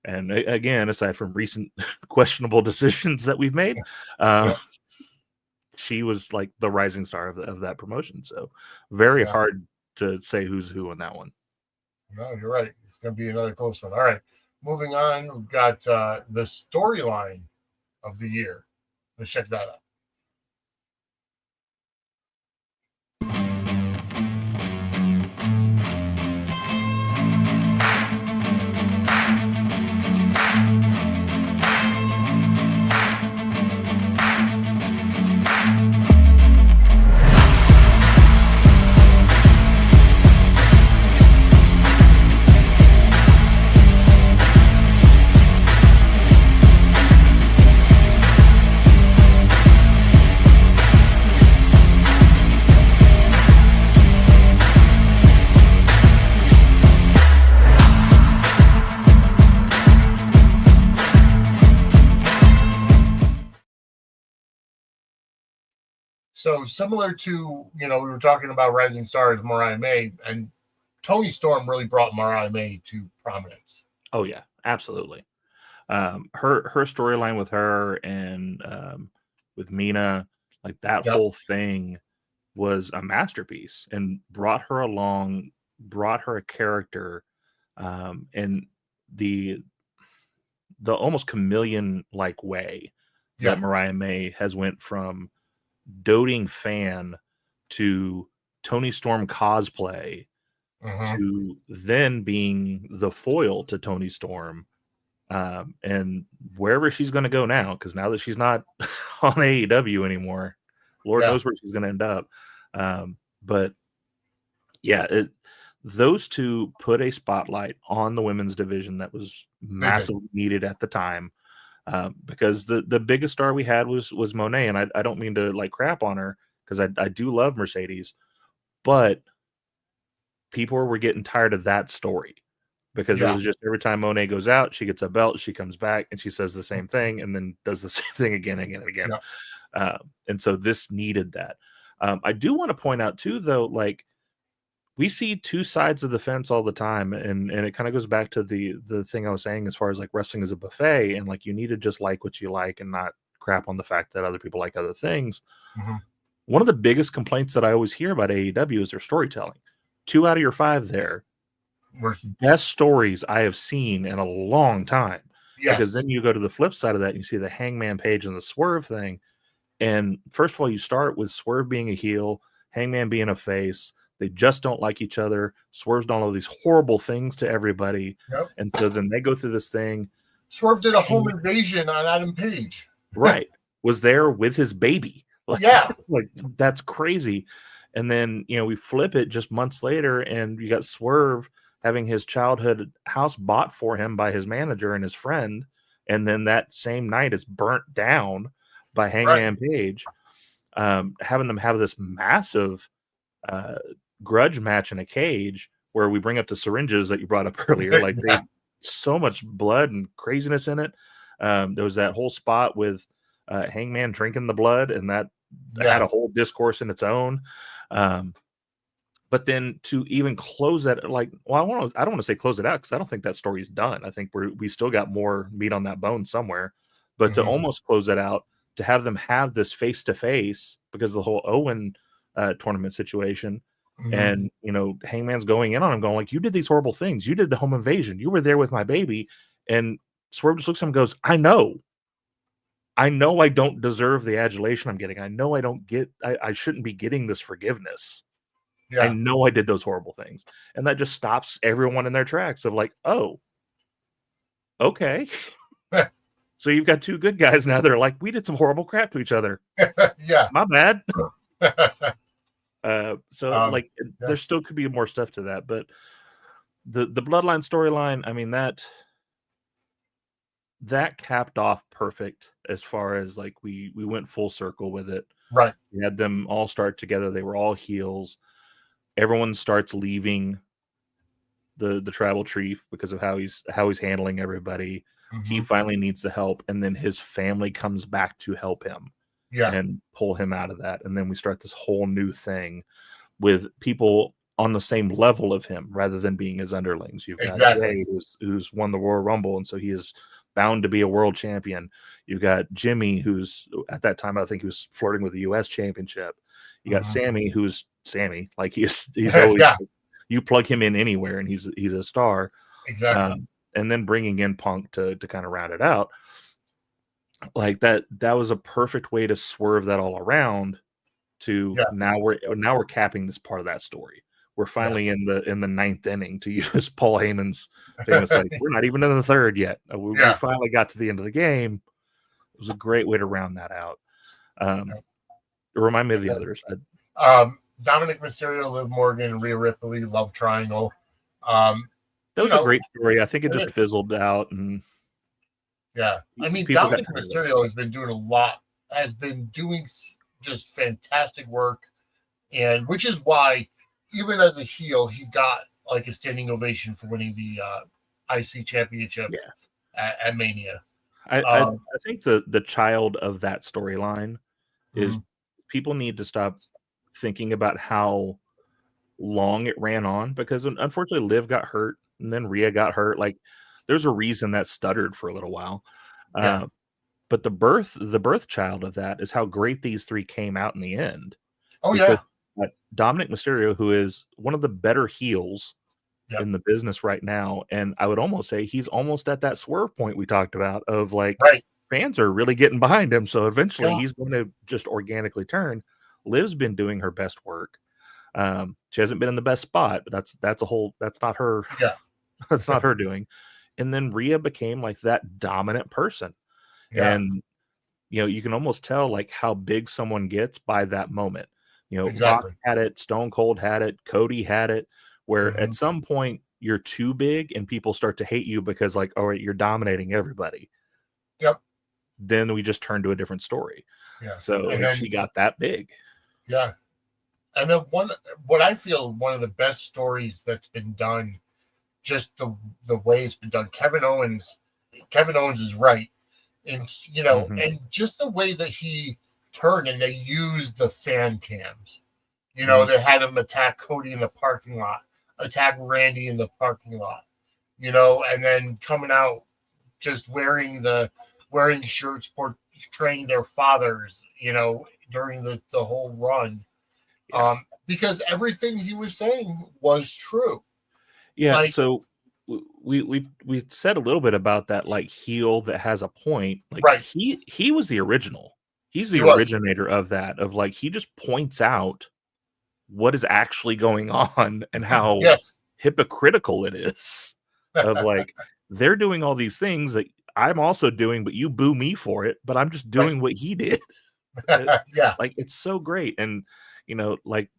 And again, aside from recent questionable decisions that we've made, she was like the rising star of that promotion. So very hard to say who's who on that one. No, you're right. It's going to be another close one. All right. Moving on, we've got the storyline of the year. Let's check that out. So similar to, we were talking about rising stars, Mariah May, and Toni Storm really brought Mariah May to prominence. Oh yeah, absolutely. Her storyline with her and with Mina, like that whole thing was a masterpiece and brought her a character in the almost chameleon like way that Mariah May has went from doting fan to Toni Storm cosplay to then being the foil to Toni Storm, and wherever she's going to go now, because now that she's not on AEW anymore, Lord knows where she's going to end up. But yeah, those two put a spotlight on the women's division that was massively needed at the time. Because the biggest star we had was Monet, and I don't mean to like crap on her because I do love Mercedes, but people were getting tired of that story because it was just every time Monet goes out, she gets a belt, she comes back and she says the same thing and then does the same thing again and again. And so this needed that. I do want to point out too, though, like we see two sides of the fence all the time, and it kind of goes back to the thing I was saying as far as like wrestling is a buffet, and like you need to just like what you like and not crap on the fact that other people like other things. One of the biggest complaints that I always hear about AEW is their storytelling. 2 out of your 5 there, best stories I have seen in a long time. Because then you go to the flip side of that and you see the Hangman Page and the Swerve thing, and first of all, you start with Swerve being a heel, Hangman being a face. They just don't like each other. Swerve's done all these horrible things to everybody. And so then they go through this thing. Swerve did a home invasion on Adam Page. Right. Was there with his baby. Like, like that's crazy. And then, we flip it just months later and you got Swerve having his childhood house bought for him by his manager and his friend. And then that same night is burnt down by Hangman Page. Having them have this massive grudge match in a cage where we bring up the syringes that you brought up earlier. Like they so much blood and craziness in it. There was that whole spot with Hangman drinking the blood, and that had a whole discourse in its own. But then to even close that, like, well, I don't want to say close it out because I don't think that story is done. I think we still got more meat on that bone somewhere. But to almost close it out, to have them have this face to face because of the whole Owen tournament situation, And, Hangman's going in on him, going like, you did these horrible things. You did the home invasion. You were there with my baby. And Swerve just looks at him and goes, I know I don't deserve the adulation I'm getting. I know I shouldn't be getting this forgiveness. I know I did those horrible things. And that just stops everyone in their tracks of like, oh, okay. So you've got two good guys now that are like, we did some horrible crap to each other. Yeah. My bad. There still could be more stuff to that, but the Bloodline storyline, I mean, that capped off perfect as far as like we went full circle with it. Right. We had them all start together. They were all heels. Everyone starts leaving the tribal chief because of how he's handling everybody. Mm-hmm. He finally needs the help, and then his family comes back to help him and pull him out of that. And then we start this whole new thing with people on the same level of him rather than being his underlings. You've got Jay, who's won the Royal Rumble, and so he is bound to be a world champion. You've got Jimmy, who's at that time I think he was flirting with the U.S. Championship. You got Sammy, who's Sammy, like he's always you plug him in anywhere and he's a star. Exactly. And then bringing in Punk to kind of round it out, like that was a perfect way to swerve that all around to now we're capping this part of that story. We're finally in the ninth inning, to use Paul Heyman's famous like, we're not even in the third yet. We finally got to the end of the game. It was a great way to round that out. Remind me of the others. Dominic Mysterio, Liv Morgan, Rhea Ripley, Love Triangle. That was a great story. I think it just fizzled out. And I mean, Dominic Mysterio has been doing just fantastic work, and which is why even as a heel, he got like a standing ovation for winning the IC championship at Mania. I think the child of that storyline is people need to stop thinking about how long it ran on, because unfortunately Liv got hurt and then Rhea got hurt. Like there's a reason that stuttered for a little while. But the birth child of that is how great these three came out in the end. Dominic Mysterio, who is one of the better heels in the business right now, and I would almost say he's almost at that swerve point we talked about of like fans are really getting behind him, so eventually he's going to just organically turn. Liv's been doing her best work. She hasn't been in the best spot, but that's not her. That's not her doing. And then Rhea became like that dominant person. And you can almost tell like how big someone gets by that moment. Rock had it, Stone Cold had it, Cody had it, where at some point you're too big and people start to hate you because like, all right, you're dominating everybody. Then we just turn to a different story. So then, she got that big. And then what I feel one of the best stories that's been done, just the way it's been done. Kevin Owens is right. And and just the way that he turned and they used the fan cams. They had him attack Cody in the parking lot, attack Randy in the parking lot, and then coming out just wearing shirts portraying their fathers, during the whole run. Because everything he was saying was true. So we said a little bit about that, like heel that has a point. Like he was the original. He's the originator of that. Of like he just points out what is actually going on and how hypocritical it is. Of like they're doing all these things that I'm also doing, but you boo me for it. But I'm just doing what he did. Like it's so great. And like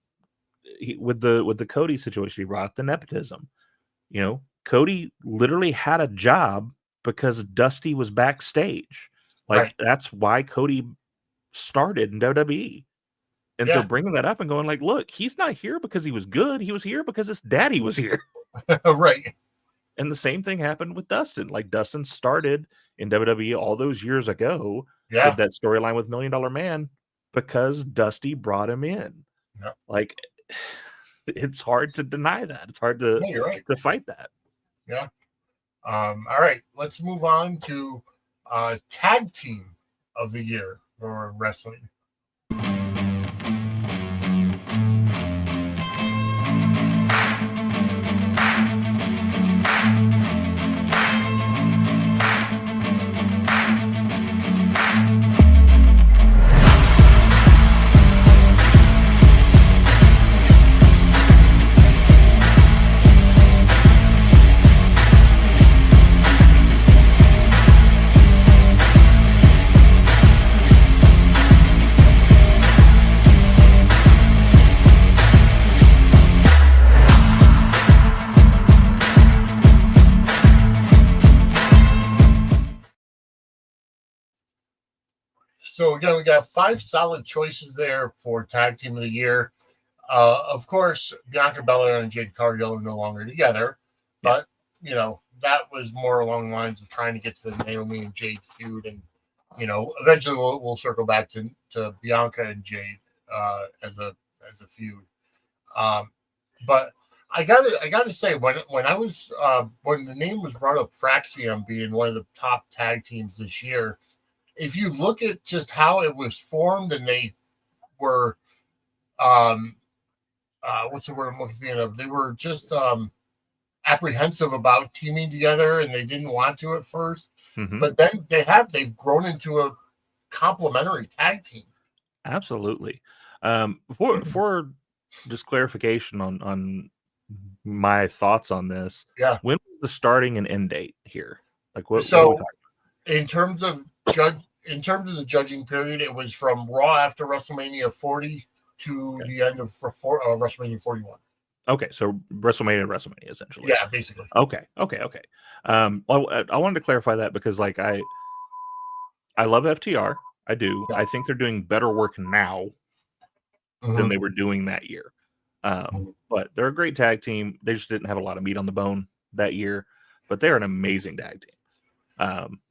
with the Cody situation, he brought up the nepotism. Cody literally had a job because Dusty was backstage. Like that's why Cody started in WWE. And so bringing that up and going like, look, he's not here because he was good. He was here because his daddy was here. And the same thing happened with Dustin. Like Dustin started in WWE all those years ago with that storyline with $1 Million Man because Dusty brought him in. Like it's hard to deny that. It's hard to fight that. All right, let's move on to tag team of the year for wrestling. So again, we got 5 solid choices there for Tag Team of the Year. Of course, Bianca Belair and Jade Cargill are no longer together, but you know that was more along the lines of trying to get to the Naomi and Jade feud, and you know eventually we'll circle back to Bianca and Jade as a feud. But I gotta say when I was when the name was brought up, Fraxium being one of the top tag teams this year. If you look at just how it was formed, and they were, what's the word I'm looking of? They were just apprehensive about teaming together, and they didn't want to at first. Mhm. But then they've grown into a complementary tag team. Absolutely. For just clarification on my thoughts on this, Yeah. when was the starting and end date here? Like what? So- what are we talking In terms of the judging period, it was from Raw after WrestleMania 40 to the end of WrestleMania 41. Okay, so WrestleMania, essentially. Yeah, basically. Okay. Well, I wanted to clarify that because, like, I love FTR. I do. Yeah. I think they're doing better work now than they were doing that year. But they're a great tag team. They just didn't have a lot of meat on the bone that year, but they're an amazing tag team.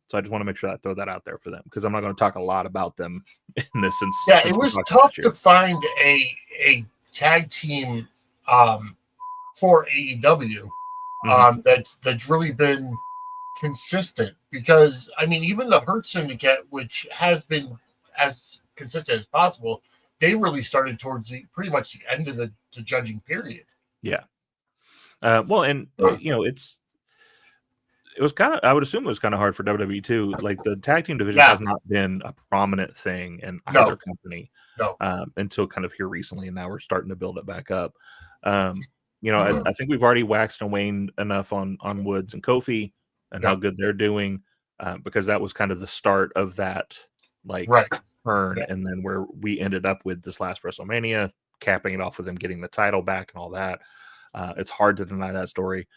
So I just want to make sure I throw that out there for them because I'm not going to talk a lot about them in this. Since It we was talked tough last year. to find a tag team for AEW that's really been consistent, because I mean even the Hurt Syndicate, which has been as consistent as possible, they really started towards pretty much the end of the judging period. Yeah. Well, and you know, it was kind of, I would assume it was kind of hard for WWE too. Like the tag team division has not been a prominent thing in either company until kind of here recently, and now we're starting to build it back up. You know, I think we've already waxed and waned enough on Woods and Kofi and how good they're doing, because that was kind of the start of that turn, and then where we ended up with this last WrestleMania, capping it off with them getting the title back and all that. It's hard to deny that story.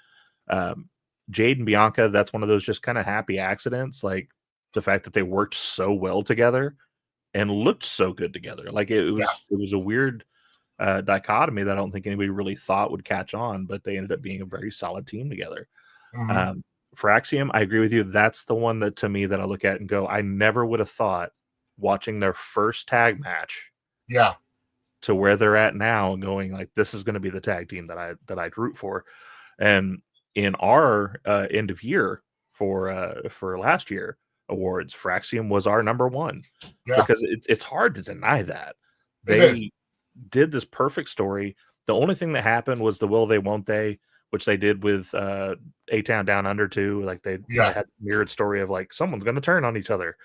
Jade and Bianca, that's one of those just kind of happy accidents, like the fact that they worked so well together and looked so good together. Like it was a weird dichotomy that I don't think anybody really thought would catch on, but they ended up being a very solid team together. For Axiom, I agree with you. That's the one that to me that I look at and go, I never would have thought watching their first tag match to where they're at now, going like, this is going to be the tag team that I'd root for. And in our end of year for last year awards, Fraxium was our number one because it's hard to deny that they did this perfect story. The only thing that happened was the will they won't they, which they did with A-Town Down Under too. Like they had a mirrored story of like someone's going to turn on each other.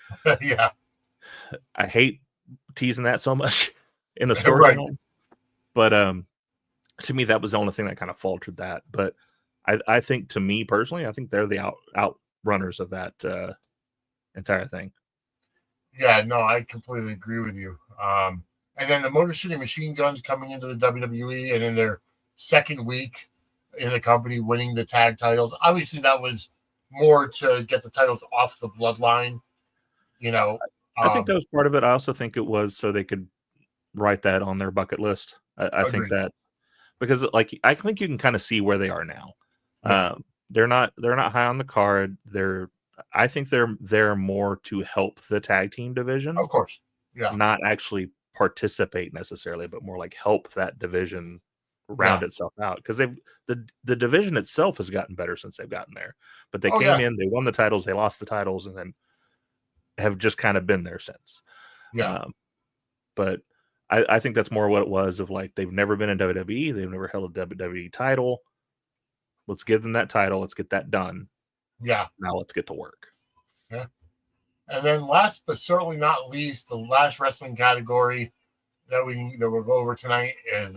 I hate teasing that so much in a storyline, but to me that was the only thing that kind of faltered that. But I think, to me personally, I think they're the out runners of that entire thing. Yeah, no, I completely agree with you. And then the Motor City Machine Guns coming into the WWE and in their second week in the company winning the tag titles. Obviously, that was more to get the titles off the bloodline. You know, I think that was part of it. I also think it was so they could write that on their bucket list. I think that because like I think you can kind of see where they are now. They're not high on the card. I think they're there more to help the tag team division. Of course. Yeah. Not actually participate necessarily, but more like help that division round itself out. Because the division itself has gotten better since they've gotten there. But they came in, they won the titles, they lost the titles, and then have just kind of been there since. Yeah. But I think that's more what it was of like they've never been in WWE, they've never held a WWE title. Let's give them that title. Let's get that done. Yeah. Now let's get to work. Yeah. And then last but certainly not least, the last wrestling category that we'll go over tonight is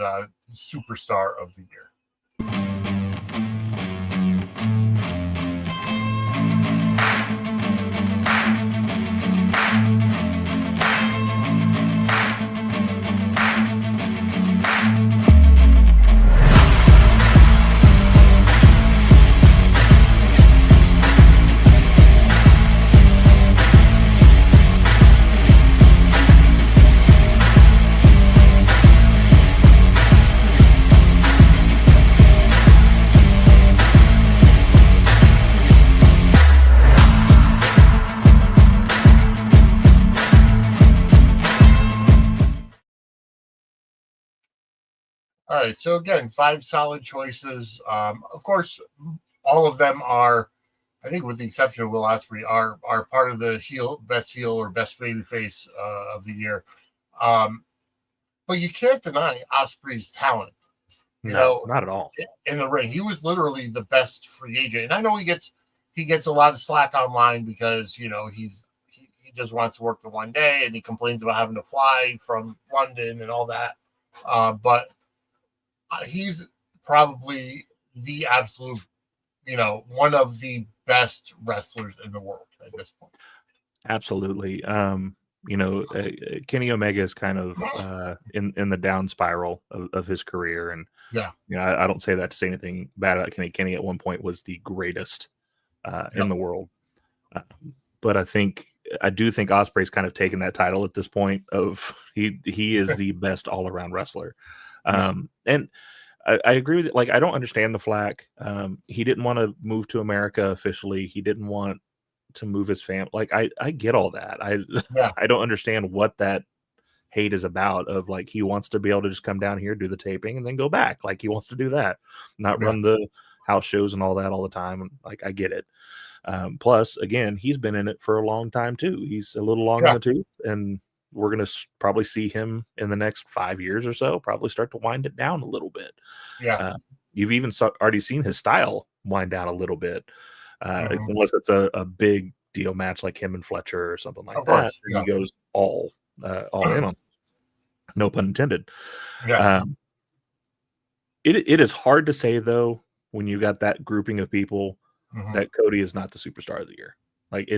Superstar of the Year. All right. So again, 5 solid choices. Of course, all of them are, I think, with the exception of Will Ospreay, are part of the best heel or best babyface of the year. But you can't deny Ospreay's talent. No, not at all. In the ring, he was literally the best free agent. And I know he gets a lot of slack online because he just wants to work the one day and he complains about having to fly from London and all that. But he's probably the absolute, one of the best wrestlers in the world at this point. Absolutely. Kenny Omega is kind of in the down spiral of his career, and I don't say that to say anything bad about Kenny. Kenny at one point was the greatest in the world, but I do think Ospreay's kind of taken that title at this point of he is the best all around wrestler, and I agree with it. Like, I don't understand the flack. He didn't want to move to America officially. He didn't want to move his family. Like, I get all that. I don't understand what that hate is about, of like, he wants to be able to just come down here, do the taping, and then go back. Like, he wants to do that, not run the house shows and all that all the time. Like, I get it. Plus, again, he's been in it for a long time too. He's a little long in the tooth, and we're going to probably see him in the next 5 years or so probably start to wind it down a little bit. You've even already seen his style wind down a little bit, unless it's a big deal match like him and Fletcher or something like that. He goes all in on, no pun intended. It is hard to say, though, when you got that grouping of people, that Cody is not the superstar of the year. Like,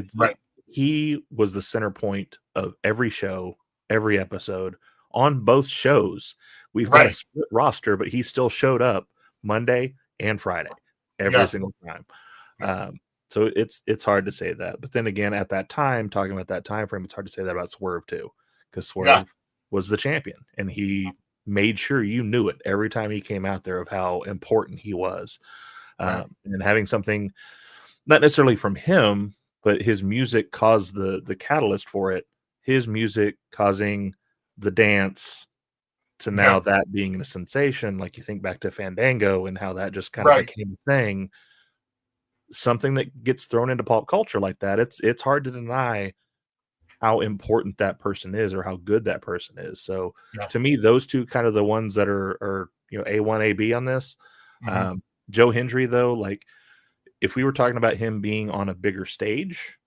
he was the center point of every show, every episode on both shows. We've got a split roster, but he still showed up Monday and Friday every single time. So it's hard to say that. But then again, at that time, talking about that time frame, it's hard to say that about Swerve too, because Swerve was the champion, and he made sure you knew it every time he came out there of how important he was. And having something, not necessarily from him, but his music caused the catalyst for it. His music causing the dance to now that being a sensation. Like, you think back to Fandango and how that just kind of became a thing. Something that gets thrown into pop culture like that, it's hard to deny how important that person is or how good that person is. So to me, those two kind of the ones that are A1, AB on this. Joe Hendry, though, like, if we were talking about him being on a bigger stage,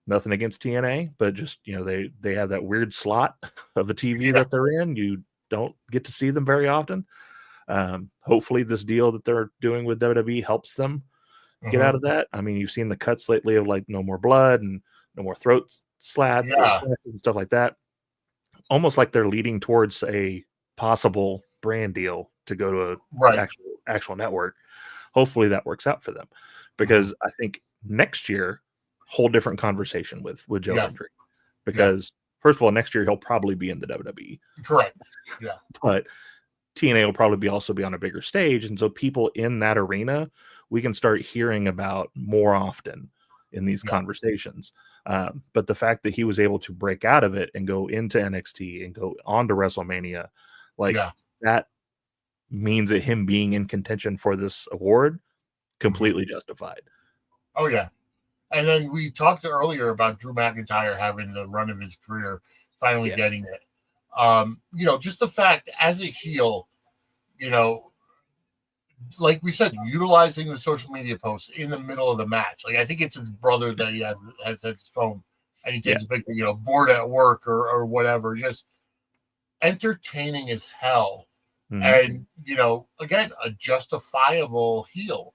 nothing against TNA, but just, they have that weird slot of a TV that they're in. You don't get to see them very often. Hopefully this deal that they're doing with WWE helps them get out of that. I mean, you've seen the cuts lately of like no more blood and no more throat slats and stuff like that. Almost like they're leading towards a possible brand deal to go to a actual network. Hopefully that works out for them, because I think next year, whole different conversation with Joe Hendry, because first of all, next year he'll probably be in the WWE. Correct. Yeah. But TNA will probably also be on a bigger stage, and so people in that arena we can start hearing about more often in these conversations. But the fact that he was able to break out of it and go into NXT and go on to WrestleMania, that means that him being in contention for this award completely justified. Oh yeah. And then we talked earlier about Drew McIntyre having the run of his career, finally getting it. Just the fact as a heel, like we said, utilizing the social media posts in the middle of the match. Like, I think it's his brother that he has his phone, and he takes a picture, bored at work or whatever, just entertaining as hell. And, again, a justifiable heel,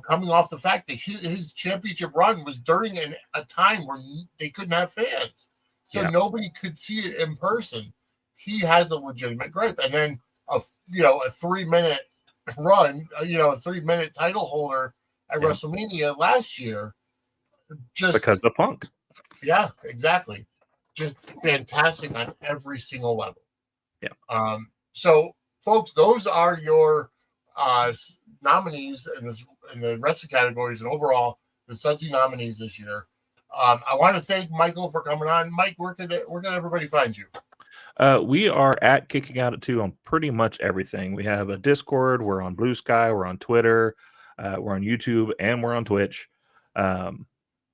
coming off the fact that his championship run was during a time where they couldn't have fans. So nobody could see it in person. He has a legitimate gripe. And then, a 3-minute run, a 3-minute title holder at WrestleMania last year. Just because of Punk. Yeah, exactly. Just fantastic on every single level. Yeah. So, folks, those are your nominees in the rest of the categories, and overall the Sudsy nominees this year. I want to thank Michael for coming on. Mike, where can everybody find you? We are at Kicking Out at 2 on pretty much everything. We have a Discord. We're on Blue Sky. We're on Twitter. We're on YouTube, and we're on Twitch.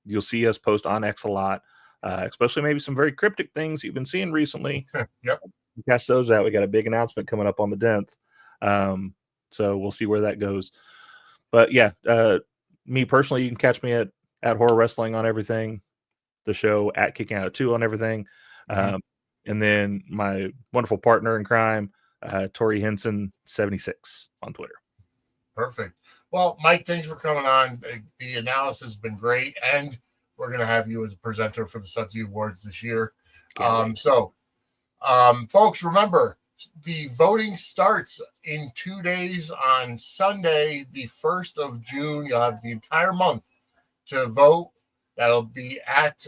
You'll see us post on X a lot, especially maybe some very cryptic things you've been seeing recently. Yep. Catch those out. We got a big announcement coming up on the 10th. So we'll see where that goes. But yeah, me personally, you can catch me at Horror Wrestling on everything. The show at Kicking Out at 2 on everything. And then my wonderful partner in crime, Tori Henson 76 on Twitter. Perfect. Well, Mike, thanks for coming on. The analysis has been great, and we're going to have you as a presenter for the Sudsy Awards this year. Folks, remember, the voting starts in 2 days on Sunday, the 1st of June. You'll have the entire month to vote. That'll be at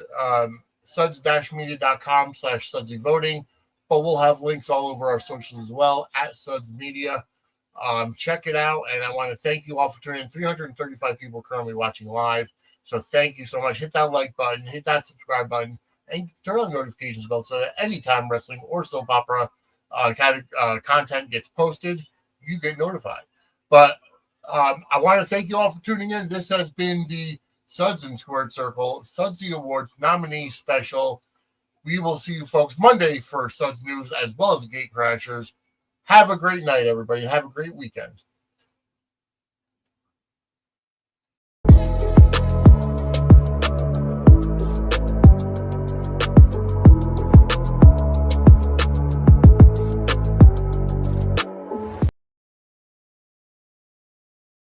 suds-media.com/Sudsy voting, but we'll have links all over our socials as well at Suds Media. Check it out, and I want to thank you all for tuning in. 335 people currently watching live, so thank you so much. Hit that like button, hit that subscribe button, and turn on the notifications bell so that anytime wrestling or soap opera content gets posted, you get notified. But I want to thank you all for tuning in. This has been the Suds and Squared Circle Sudsy Awards Nominees Special. We will see you folks Monday for Suds News as well as the Gate Crashers. Have a great night, everybody. Have a great weekend.